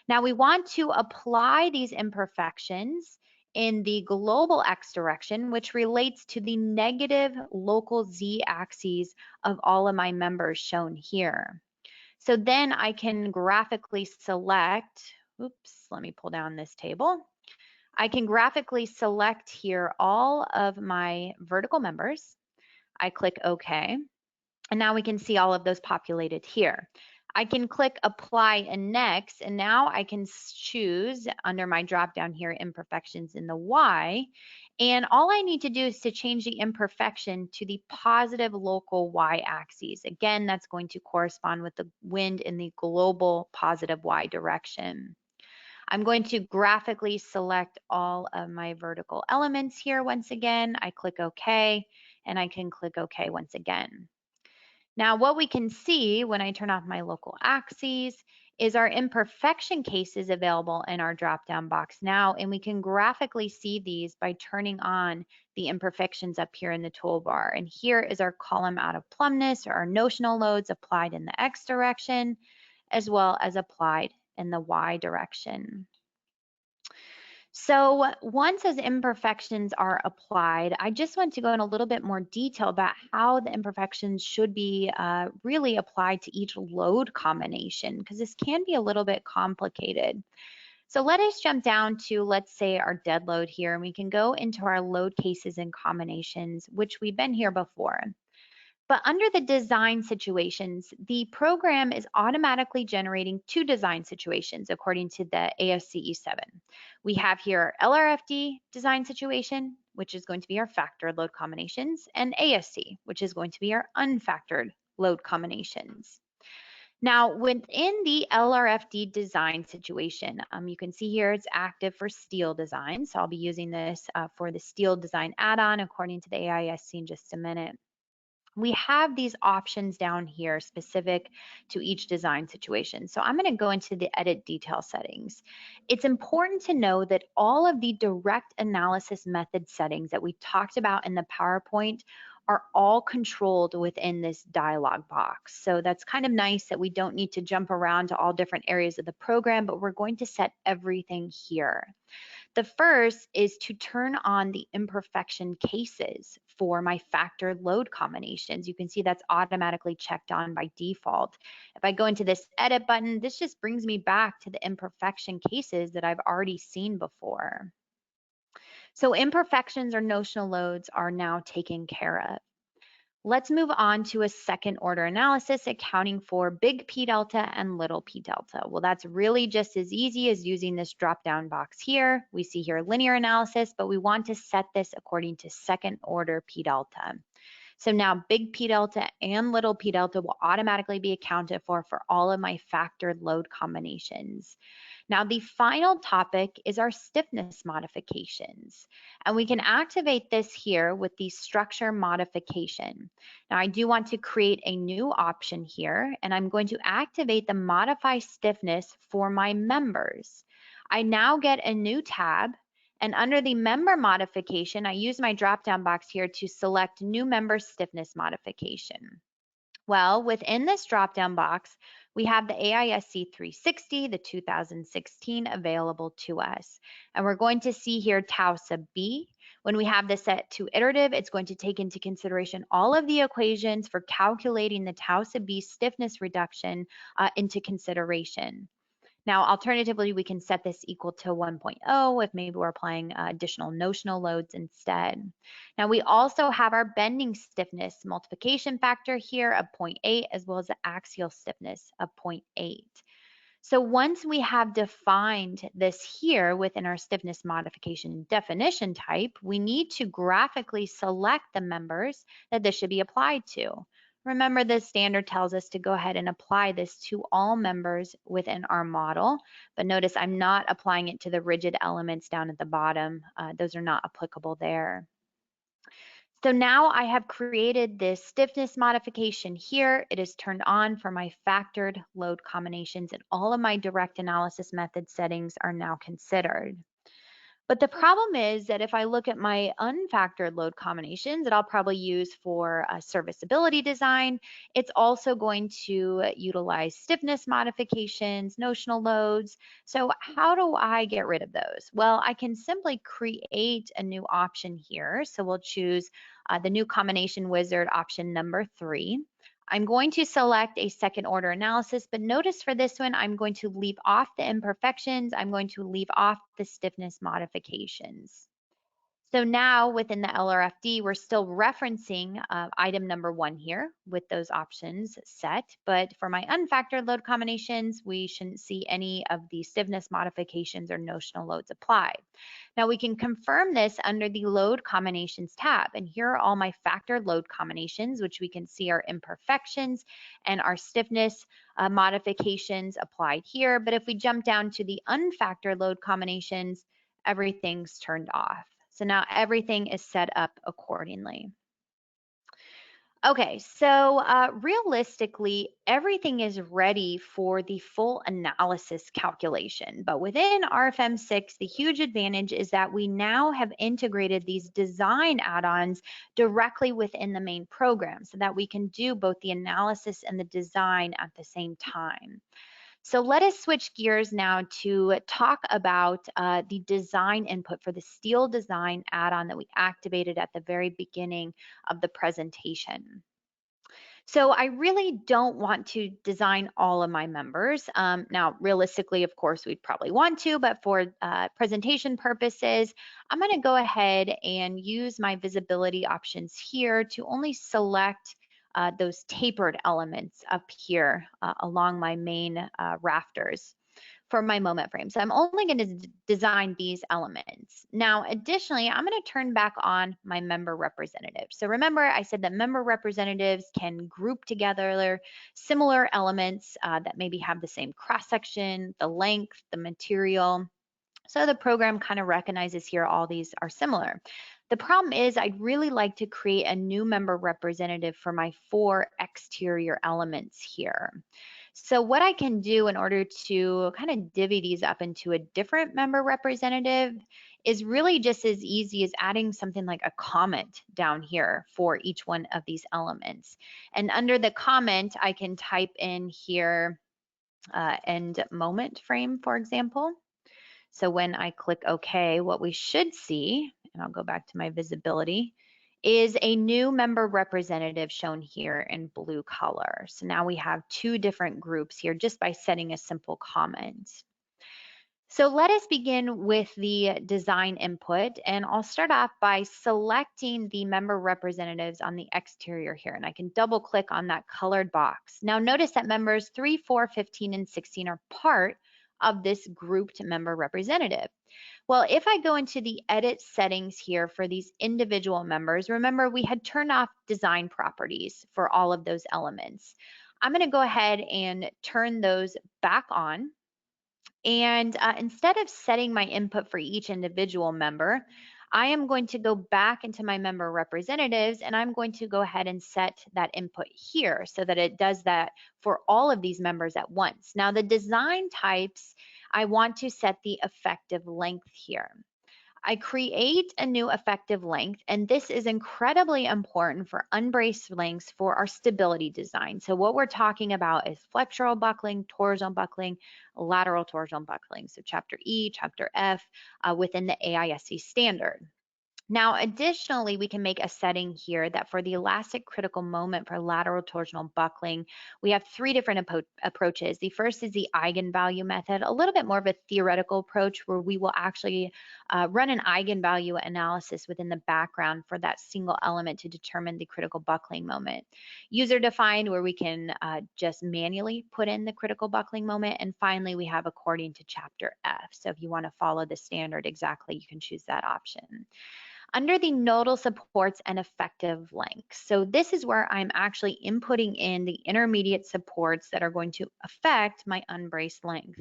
Now we want to apply these imperfections in the global X direction, which relates to the negative local Z axes of all of my members shown here. So then I can graphically select, oops, let me pull down this table. I can graphically select here all of my vertical members. I click OK, and now we can see all of those populated here. I can click apply and next, and now I can choose under my drop down here imperfections in the Y, and all I need to do is to change the imperfection to the positive local Y axis. Again, that's going to correspond with the wind in the global positive Y direction. I'm going to graphically select all of my vertical elements here once again. I click OK, and I can click OK once again. Now, what we can see when I turn off my local axes is our imperfection cases available in our drop-down box now, and we can graphically see these by turning on the imperfections up here in the toolbar. And here is our column out of plumbness, or our notional loads applied in the X direction, as well as applied in the Y direction. So once those imperfections are applied, I just want to go in a little bit more detail about how the imperfections should be really applied to each load combination, because this can be a little bit complicated. So let us jump down to, let's say, our dead load here, and we can go into our load cases and combinations, which we've been here before. But under the design situations, the program is automatically generating two design situations according to the AISC E7. We have here our LRFD design situation, which is going to be our factored load combinations, and AISC, which is going to be our unfactored load combinations. Now, within the LRFD design situation, you can see here it's active for steel design. So I'll be using this for the steel design add-on according to the AISC in just a minute. We have these options down here specific to each design situation. So I'm going to go into the edit detail settings. It's important to know that all of the direct analysis method settings that we talked about in the PowerPoint are all controlled within this dialog box. So that's kind of nice that we don't need to jump around to all different areas of the program, but we're going to set everything here. The first is to turn on the imperfection cases for my factored load combinations. You can see that's automatically checked on by default. If I go into this edit button, this just brings me back to the imperfection cases that I've already seen before. So imperfections or notional loads are now taken care of. Let's move on to a second order analysis accounting for big P delta and little p delta. Well, that's really just as easy as using this drop down box here. We see here linear analysis, but we want to set this according to second order P delta. So now big P delta and little p delta will automatically be accounted for all of my factored load combinations. Now, the final topic is our stiffness modifications, and we can activate this here with the structure modification. Now, I do want to create a new option here, and I'm going to activate the modify stiffness for my members. I now get a new tab, and under the member modification, I use my drop-down box here to select new member stiffness modification. Well, within this drop-down box, we have the AISC 360, the 2016 available to us. And we're going to see here tau sub B. When we have this set to iterative, it's going to take into consideration all of the equations for calculating the tau sub B stiffness reduction into consideration. Now, alternatively, we can set this equal to 1.0 if maybe we're applying additional notional loads instead. Now, we also have our bending stiffness multiplication factor here of 0.8, as well as the axial stiffness of 0.8. So once we have defined this here within our stiffness modification definition type, we need to graphically select the members that this should be applied to. Remember, the standard tells us to go ahead and apply this to all members within our model, but notice I'm not applying it to the rigid elements down at the bottom. Those are not applicable there. So now I have created this stiffness modification here. It is turned on for my factored load combinations, and all of my direct analysis method settings are now considered. But the problem is that if I look at my unfactored load combinations that I'll probably use for serviceability design, it's also going to utilize stiffness modifications, notional loads. So how do I get rid of those? Well, I can simply create a new option here. So we'll choose the new combination wizard option number 3. I'm going to select a second order analysis, but notice for this one, I'm going to leave off the imperfections. I'm going to leave off the stiffness modifications. So now within the LRFD, we're still referencing item number 1 here with those options set, but for my unfactored load combinations, we shouldn't see any of the stiffness modifications or notional loads applied. Now we can confirm this under the load combinations tab, and here are all my factored load combinations, which we can see are imperfections and our stiffness modifications applied here. But if we jump down to the unfactored load combinations, everything's turned off. So now everything is set up accordingly. Okay, so realistically, everything is ready for the full analysis calculation. But within RFM 6, the huge advantage is that we now have integrated these design add-ons directly within the main program so that we can do both the analysis and the design at the same time. So let us switch gears now to talk about the design input for the Steel Design add-on that we activated at the very beginning of the presentation. So I really don't want to design all of my members. Now, realistically, of course, we'd probably want to, but for presentation purposes, I'm going to go ahead and use my visibility options here to only select those tapered elements up here along my main rafters for my moment frame. So I'm only going to design these elements. Now, additionally, I'm going to turn back on my member representatives. So remember, I said that member representatives can group together similar elements that maybe have the same cross section, the length, the material. So the program kind of recognizes here all these are similar. The problem is I'd really like to create a new member representative for my 4 exterior elements here. So what I can do in order to kind of divvy these up into a different member representative is really just as easy as adding something like a comment down here for each one of these elements. And under the comment, I can type in here end moment frame, for example. So when I click OK, what we should see, and I'll go back to my visibility, is a new member representative shown here in blue color. So now we have 2 different groups here just by setting a simple comment. So let us begin with the design input, and I'll start off by selecting the member representatives on the exterior here, and I can double click on that colored box. Now notice that members 3, 4, 15, and 16 are part of this grouped member representative. Well, if I go into the edit settings here for these individual members, remember we had turned off design properties for all of those elements. I'm going to go ahead and turn those back on. And instead of setting my input for each individual member, I am going to go back into my member representatives and I'm going to go ahead and set that input here so that it does that for all of these members at once. Now the design types, I want to set the effective length here. I create a new effective length, and this is incredibly important for unbraced lengths for our stability design. So what we're talking about is flexural buckling, torsional buckling, lateral torsional buckling. So chapter E, chapter F within the AISC standard. Now, additionally, we can make a setting here that for the elastic critical moment for lateral torsional buckling, we have 3 different approaches. The first is the eigenvalue method, a little bit more of a theoretical approach where we will actually run an eigenvalue analysis within the background for that single element to determine the critical buckling moment. User defined, where we can just manually put in the critical buckling moment. And finally, we have according to chapter F. So if you want to follow the standard exactly, you can choose that option. Under the nodal supports and effective length. So this is where I'm actually inputting in the intermediate supports that are going to affect my unbraced length.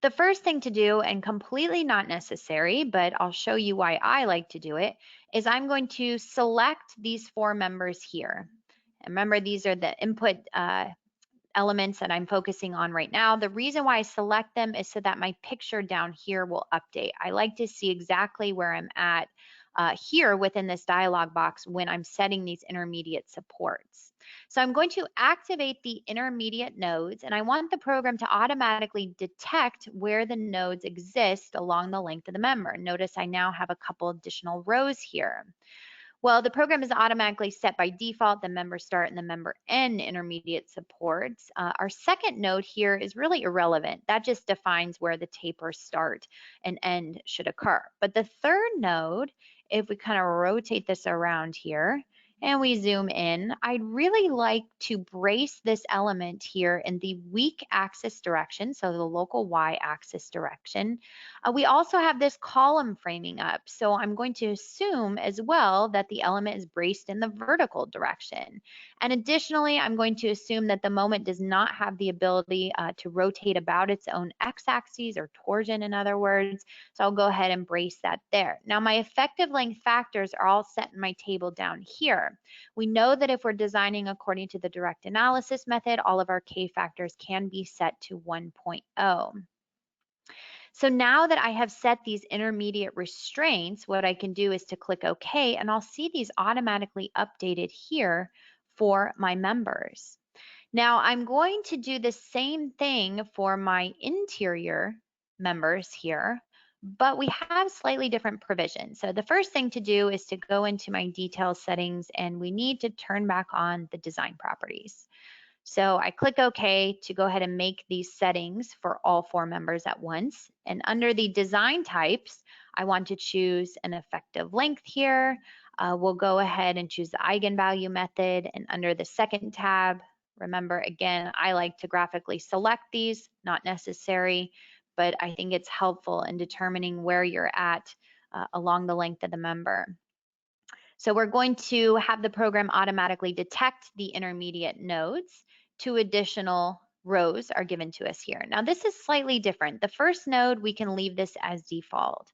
The first thing to do, and completely not necessary, but I'll show you why I like to do it, is I'm going to select these 4 members here. And remember, these are the input elements that I'm focusing on right now. The reason why I select them is so that my picture down here will update. I like to see exactly where I'm at here within this dialog box when I'm setting these intermediate supports. So I'm going to activate the intermediate nodes, and I want the program to automatically detect where the nodes exist along the length of the member. Notice I now have a couple additional rows here. Well, the program is automatically set by default, the member start and the member end intermediate supports. Our second node here is really irrelevant. That just defines where the taper start and end should occur. But the third node, if we kind of rotate this around here, and we zoom in, I'd really like to brace this element here in the weak axis direction, so the local Y axis direction. We also have this column framing up, so I'm going to assume as well that the element is braced in the vertical direction. And additionally, I'm going to assume that the moment does not have the ability to rotate about its own x-axis, or torsion in other words, so I'll go ahead and brace that there. Now my effective length factors are all set in my table down here. here. We know that if we're designing according to the direct analysis method, all of our K factors can be set to 1.0. So now that I have set these intermediate restraints, what I can do is to click OK, and I'll see these automatically updated here for my members. Now I'm going to do the same thing for my interior members here, but we have slightly different provisions. So the first thing to do is to go into my detail settings, and we need to turn back on the design properties. So I click OK to go ahead and make these settings for all 4 members at once. And under the design types, I want to choose an effective length here. We'll go ahead and choose the eigenvalue method. And under the second tab, remember, again, I like to graphically select these, not necessary, but I think it's helpful in determining where you're at along the length of the member. So we're going to have the program automatically detect the intermediate nodes. 2 additional rows are given to us here. Now this is slightly different. The first node, we can leave this as default.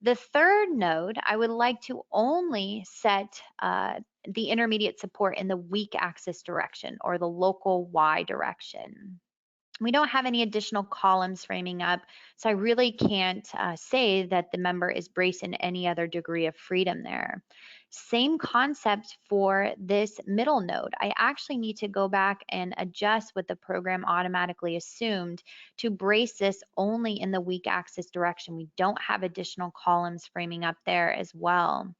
The third node, I would like to only set the intermediate support in the weak axis direction, or the local Y direction. We don't have any additional columns framing up, so I really can't say that the member is braced in any other degree of freedom there. Same concept for this middle node. I actually need to go back and adjust what the program automatically assumed to brace this only in the weak axis direction. We don't have additional columns framing up there as well.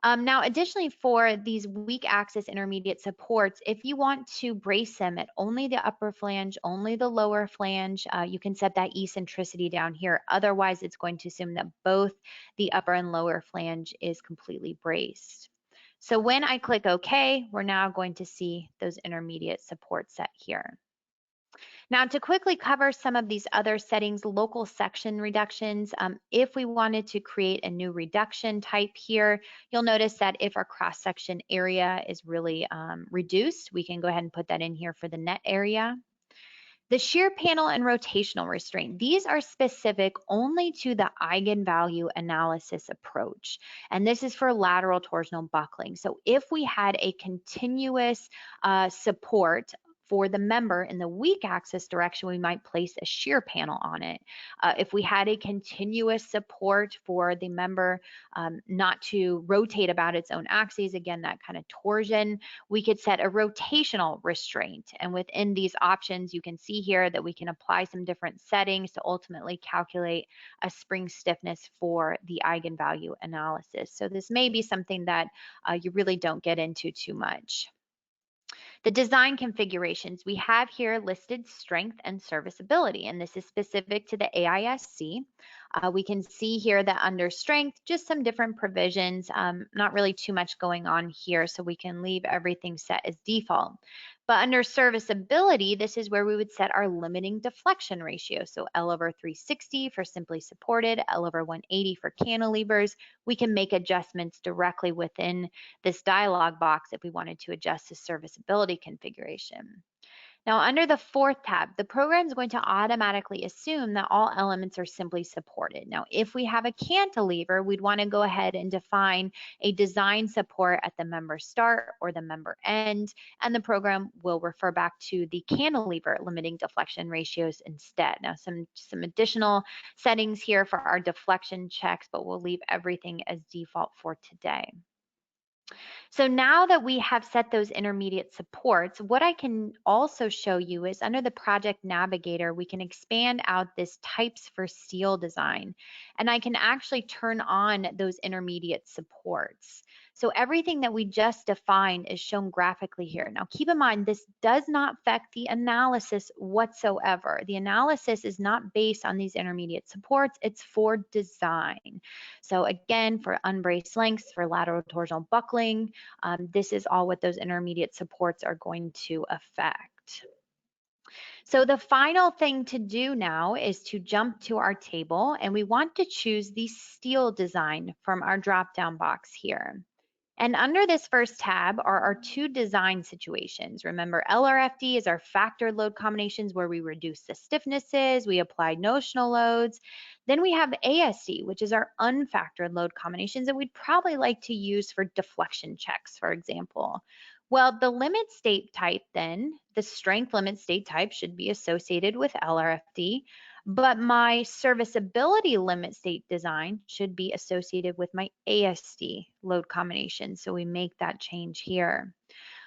Now, additionally, for these weak axis intermediate supports, if you want to brace them at only the upper flange, only the lower flange, you can set that eccentricity down here. Otherwise, it's going to assume that both the upper and lower flange is completely braced. So when I click OK, we're now going to see those intermediate supports set here. Now, to quickly cover some of these other settings, local section reductions, if we wanted to create a new reduction type here, you'll notice that if our cross-section area is really reduced, we can go ahead and put that in here for the net area. The shear panel and rotational restraint, these are specific only to the eigenvalue analysis approach. And this is for lateral torsional buckling. So if we had a continuous support for the member in the weak axis direction, we might place a shear panel on it. If we had a continuous support for the member not to rotate about its own axes, again, that kind of torsion, we could set a rotational restraint. And within these options, you can see here that we can apply some different settings to ultimately calculate a spring stiffness for the eigenvalue analysis. So this may be something that you really don't get into too much. The design configurations, we have here listed strength and serviceability, and this is specific to the AISC. We can see here that under strength, just some different provisions, not really too much going on here, so we can leave everything set as default. But under serviceability, this is where we would set our limiting deflection ratio. So L over 360 for simply supported, L over 180 for cantilevers. We can make adjustments directly within this dialog box if we wanted to adjust the serviceability configuration. Now, under the fourth tab, the program is going to automatically assume that all elements are simply supported. Now, if we have a cantilever, we'd want to go ahead and define a design support at the member start or the member end, and the program will refer back to the cantilever limiting deflection ratios instead. Now, some additional settings here for our deflection checks, but we'll leave everything as default for today. So now that we have set those intermediate supports, what I can also show you is under the project navigator, we can expand out this types for steel design, and I can actually turn on those intermediate supports. So everything that we just defined is shown graphically here. Now keep in mind, this does not affect the analysis whatsoever. The analysis is not based on these intermediate supports, it's for design. So again, for unbraced lengths, for lateral torsional buckling, this is all what those intermediate supports are going to affect. So the final thing to do now is to jump to our table, and we want to choose the steel design from our drop-down box here. And under this first tab are our two design situations. Remember, LRFD is our factored load combinations where we reduce the stiffnesses, we apply notional loads. Then we have AISC, which is our unfactored load combinations that we'd probably like to use for deflection checks, for example. Well, the limit state type then, the strength limit state type should be associated with LRFD, but my serviceability limit state design should be associated with my AISC load combination. So we make that change here.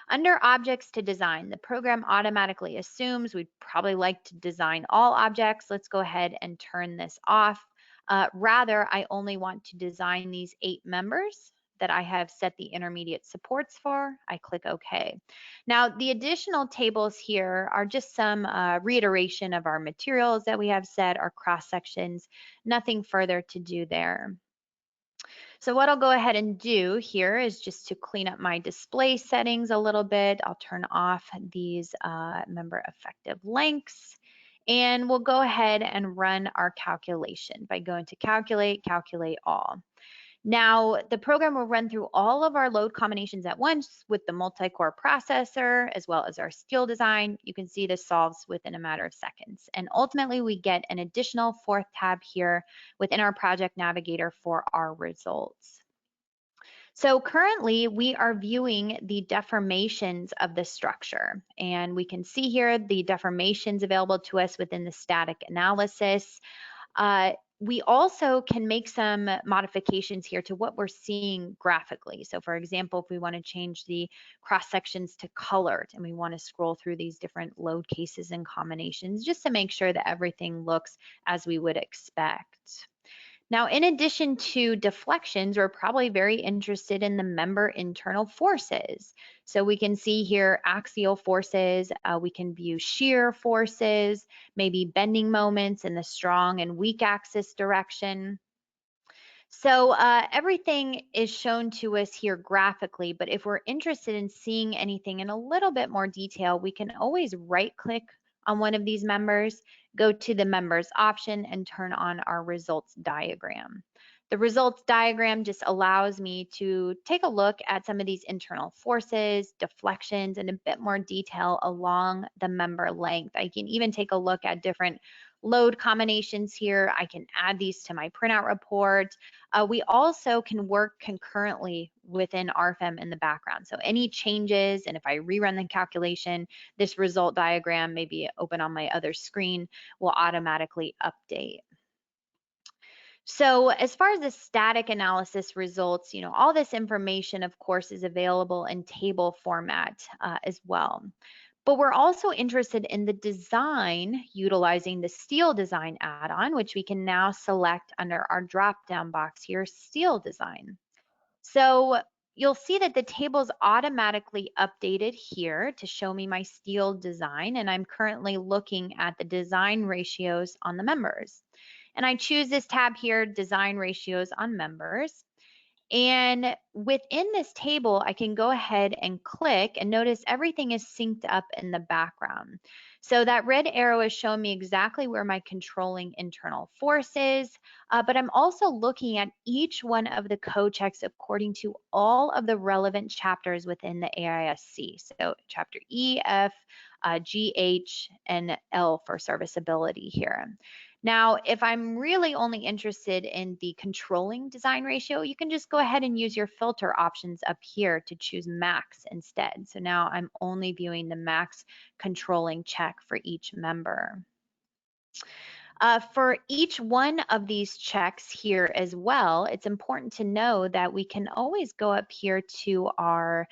Under objects to design, the program automatically assumes we'd probably like to design all objects. Let's go ahead and turn this off. Rather, I only want to design these 8 members that I have set the intermediate supports for. I click OK. Now, the additional tables here are just some reiteration of our materials that we have set, our cross sections, nothing further to do there. So what I'll go ahead and do here is just to clean up my display settings a little bit. I'll turn off these member effective lengths, and we'll go ahead and run our calculation by going to calculate, calculate all. Now, the program will run through all of our load combinations at once with the multi-core processor, as well as our steel design. You can see this solves within a matter of seconds. And ultimately, we get an additional 4th tab here within our project navigator for our results. So currently, we are viewing the deformations of the structure. And we can see here the deformations available to us within the static analysis. We also can make some modifications here to what we're seeing graphically. So for example, if we want to change the cross sections to colored and we want to scroll through these different load cases and combinations just to make sure that everything looks as we would expect. Now, in addition to deflections, we're probably very interested in the member internal forces. So we can see here axial forces, we can view shear forces, maybe bending moments in the strong and weak axis direction. So everything is shown to us here graphically, but if we're interested in seeing anything in a little bit more detail, we can always right-click on one of these members, go to the members option, and turn on our results diagram. The results diagram just allows me to take a look at some of these internal forces, deflections, and a bit more detail along the member length. I can even take a look at different load combinations here. I can add these to my printout report. We also can work concurrently within RFEM in the background. So any changes, and if I rerun the calculation, this result diagram, maybe open on my other screen, will automatically update. So as far as the static analysis results, all this information, of course, is available in table format as well. But we're also interested in the design utilizing the steel design add-on, which we can now select under our drop-down box here, steel design. So you'll see that the table's automatically updated here to show me my steel design, and I'm currently looking at the design ratios on the members. And I choose this tab here, design ratios on members. And within this table, I can go ahead and click and notice everything is synced up in the background. So that red arrow is showing me exactly where my controlling internal force is, but I'm also looking at each one of the code checks according to all of the relevant chapters within the AISC. So chapter E, F, G, H, and L for serviceability here. Now, if I'm really only interested in the controlling design ratio, you can just go ahead and use your filter options up here to choose max instead. So now I'm only viewing the max controlling check for each member. For each one of these checks here as well, it's important to know that we can always go up here to our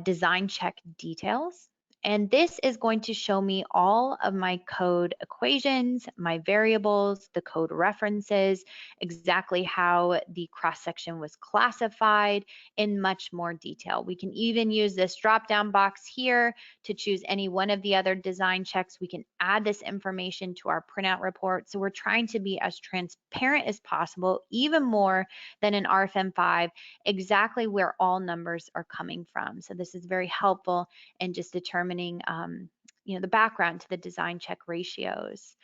design check details. And this is going to show me all of my code equations, my variables, the code references, exactly how the cross-section was classified in much more detail. We can even use this drop-down box here to choose any one of the other design checks. We can add this information to our printout report. So we're trying to be as transparent as possible, even more than in RFEM 5, exactly where all numbers are coming from. So this is very helpful in just determining the background to the design check ratios.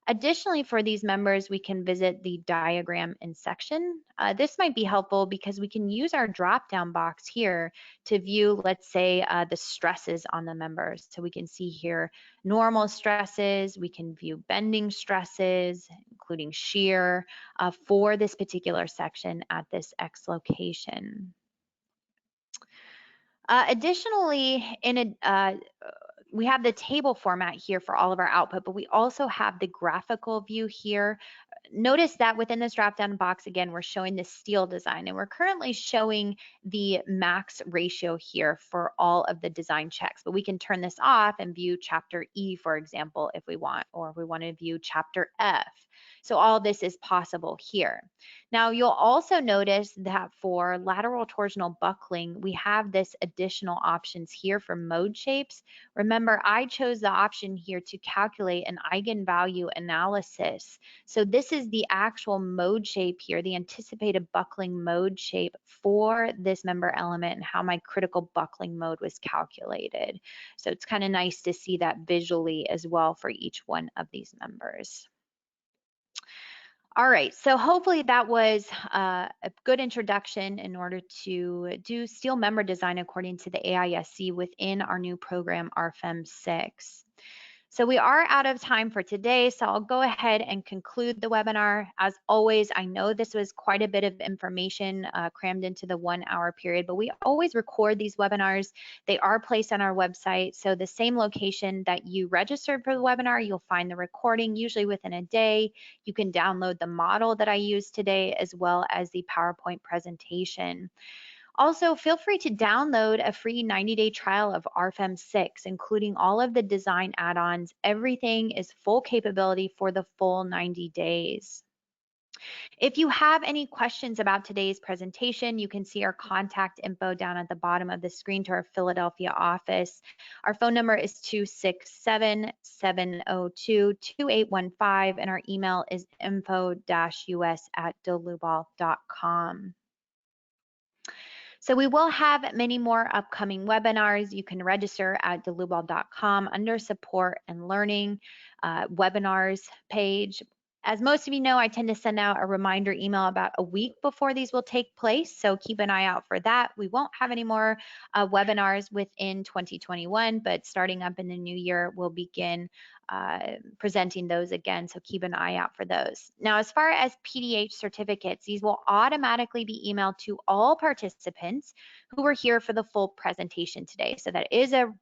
Additionally, for these members, we can visit the diagram in section. This might be helpful because we can use our drop-down box here to view, let's say, the stresses on the members. So we can see here normal stresses, we can view bending stresses, including shear, for this particular section at this X location. Additionally, we have the table format here for all of our output, but we also have the graphical view here. Notice that within this drop-down box, again, we're showing the steel design, and we're currently showing the max ratio here for all of the design checks, but we can turn this off and view chapter E, for example, if we want, or if we want to view chapter F. So all this is possible here. Now, you'll also notice that for lateral torsional buckling, we have this additional options here for mode shapes. Remember, I chose the option here to calculate an eigenvalue analysis. So this is the actual mode shape here, the anticipated buckling mode shape for this member element and how my critical buckling mode was calculated. So it's kind of nice to see that visually as well for each one of these members. All right, so hopefully that was a good introduction in order to do steel member design according to the AISC within our new program, RFEM 6. So we are out of time for today, so I'll go ahead and conclude the webinar. As always, I know this was quite a bit of information crammed into the 1 hour period, but we always record these webinars. They are placed on our website, so the same location that you registered for the webinar, you'll find the recording usually within a day. You can download the model that I used today as well as the PowerPoint presentation. Also, feel free to download a free 90-day trial of RFEM 6, including all of the design add-ons. Everything is full capability for the full 90 days. If you have any questions about today's presentation, you can see our contact info down at the bottom of the screen to our Philadelphia office. Our phone number is 267-702-2815, and our email is info-us@dlubal.com. So we will have many more upcoming webinars. You can register at dlubal.com under support and learning webinars page. As most of you know, I tend to send out a reminder email about a week before these will take place, so keep an eye out for that. We won't have any more webinars within 2021, but starting up in the new year, we'll begin presenting those again, so keep an eye out for those. Now, as far as PDH certificates, these will automatically be emailed to all participants who were here for the full presentation today. So that is a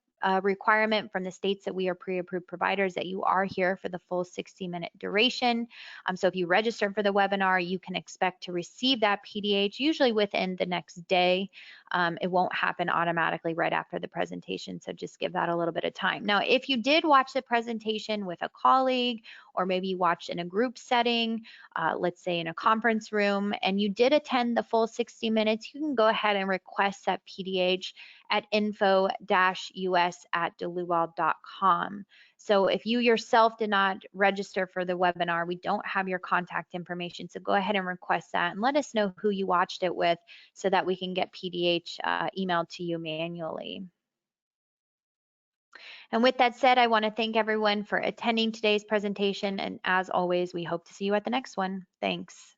requirement from the states that we are pre-approved providers that you are here for the full 60-minute duration. So if you register for the webinar, you can expect to receive that PDH usually within the next day. It won't happen automatically right after the presentation, so just give that a little bit of time. Now, if you did watch the presentation with a colleague, or maybe you watched in a group setting, let's say in a conference room, and you did attend the full 60 minutes, you can go ahead and request that PDH at info-us@dlubal.com. So if you yourself did not register for the webinar, we don't have your contact information. So go ahead and request that and let us know who you watched it with so that we can get PDH emailed to you manually. And with that said, I want to thank everyone for attending today's presentation. And as always, we hope to see you at the next one. Thanks.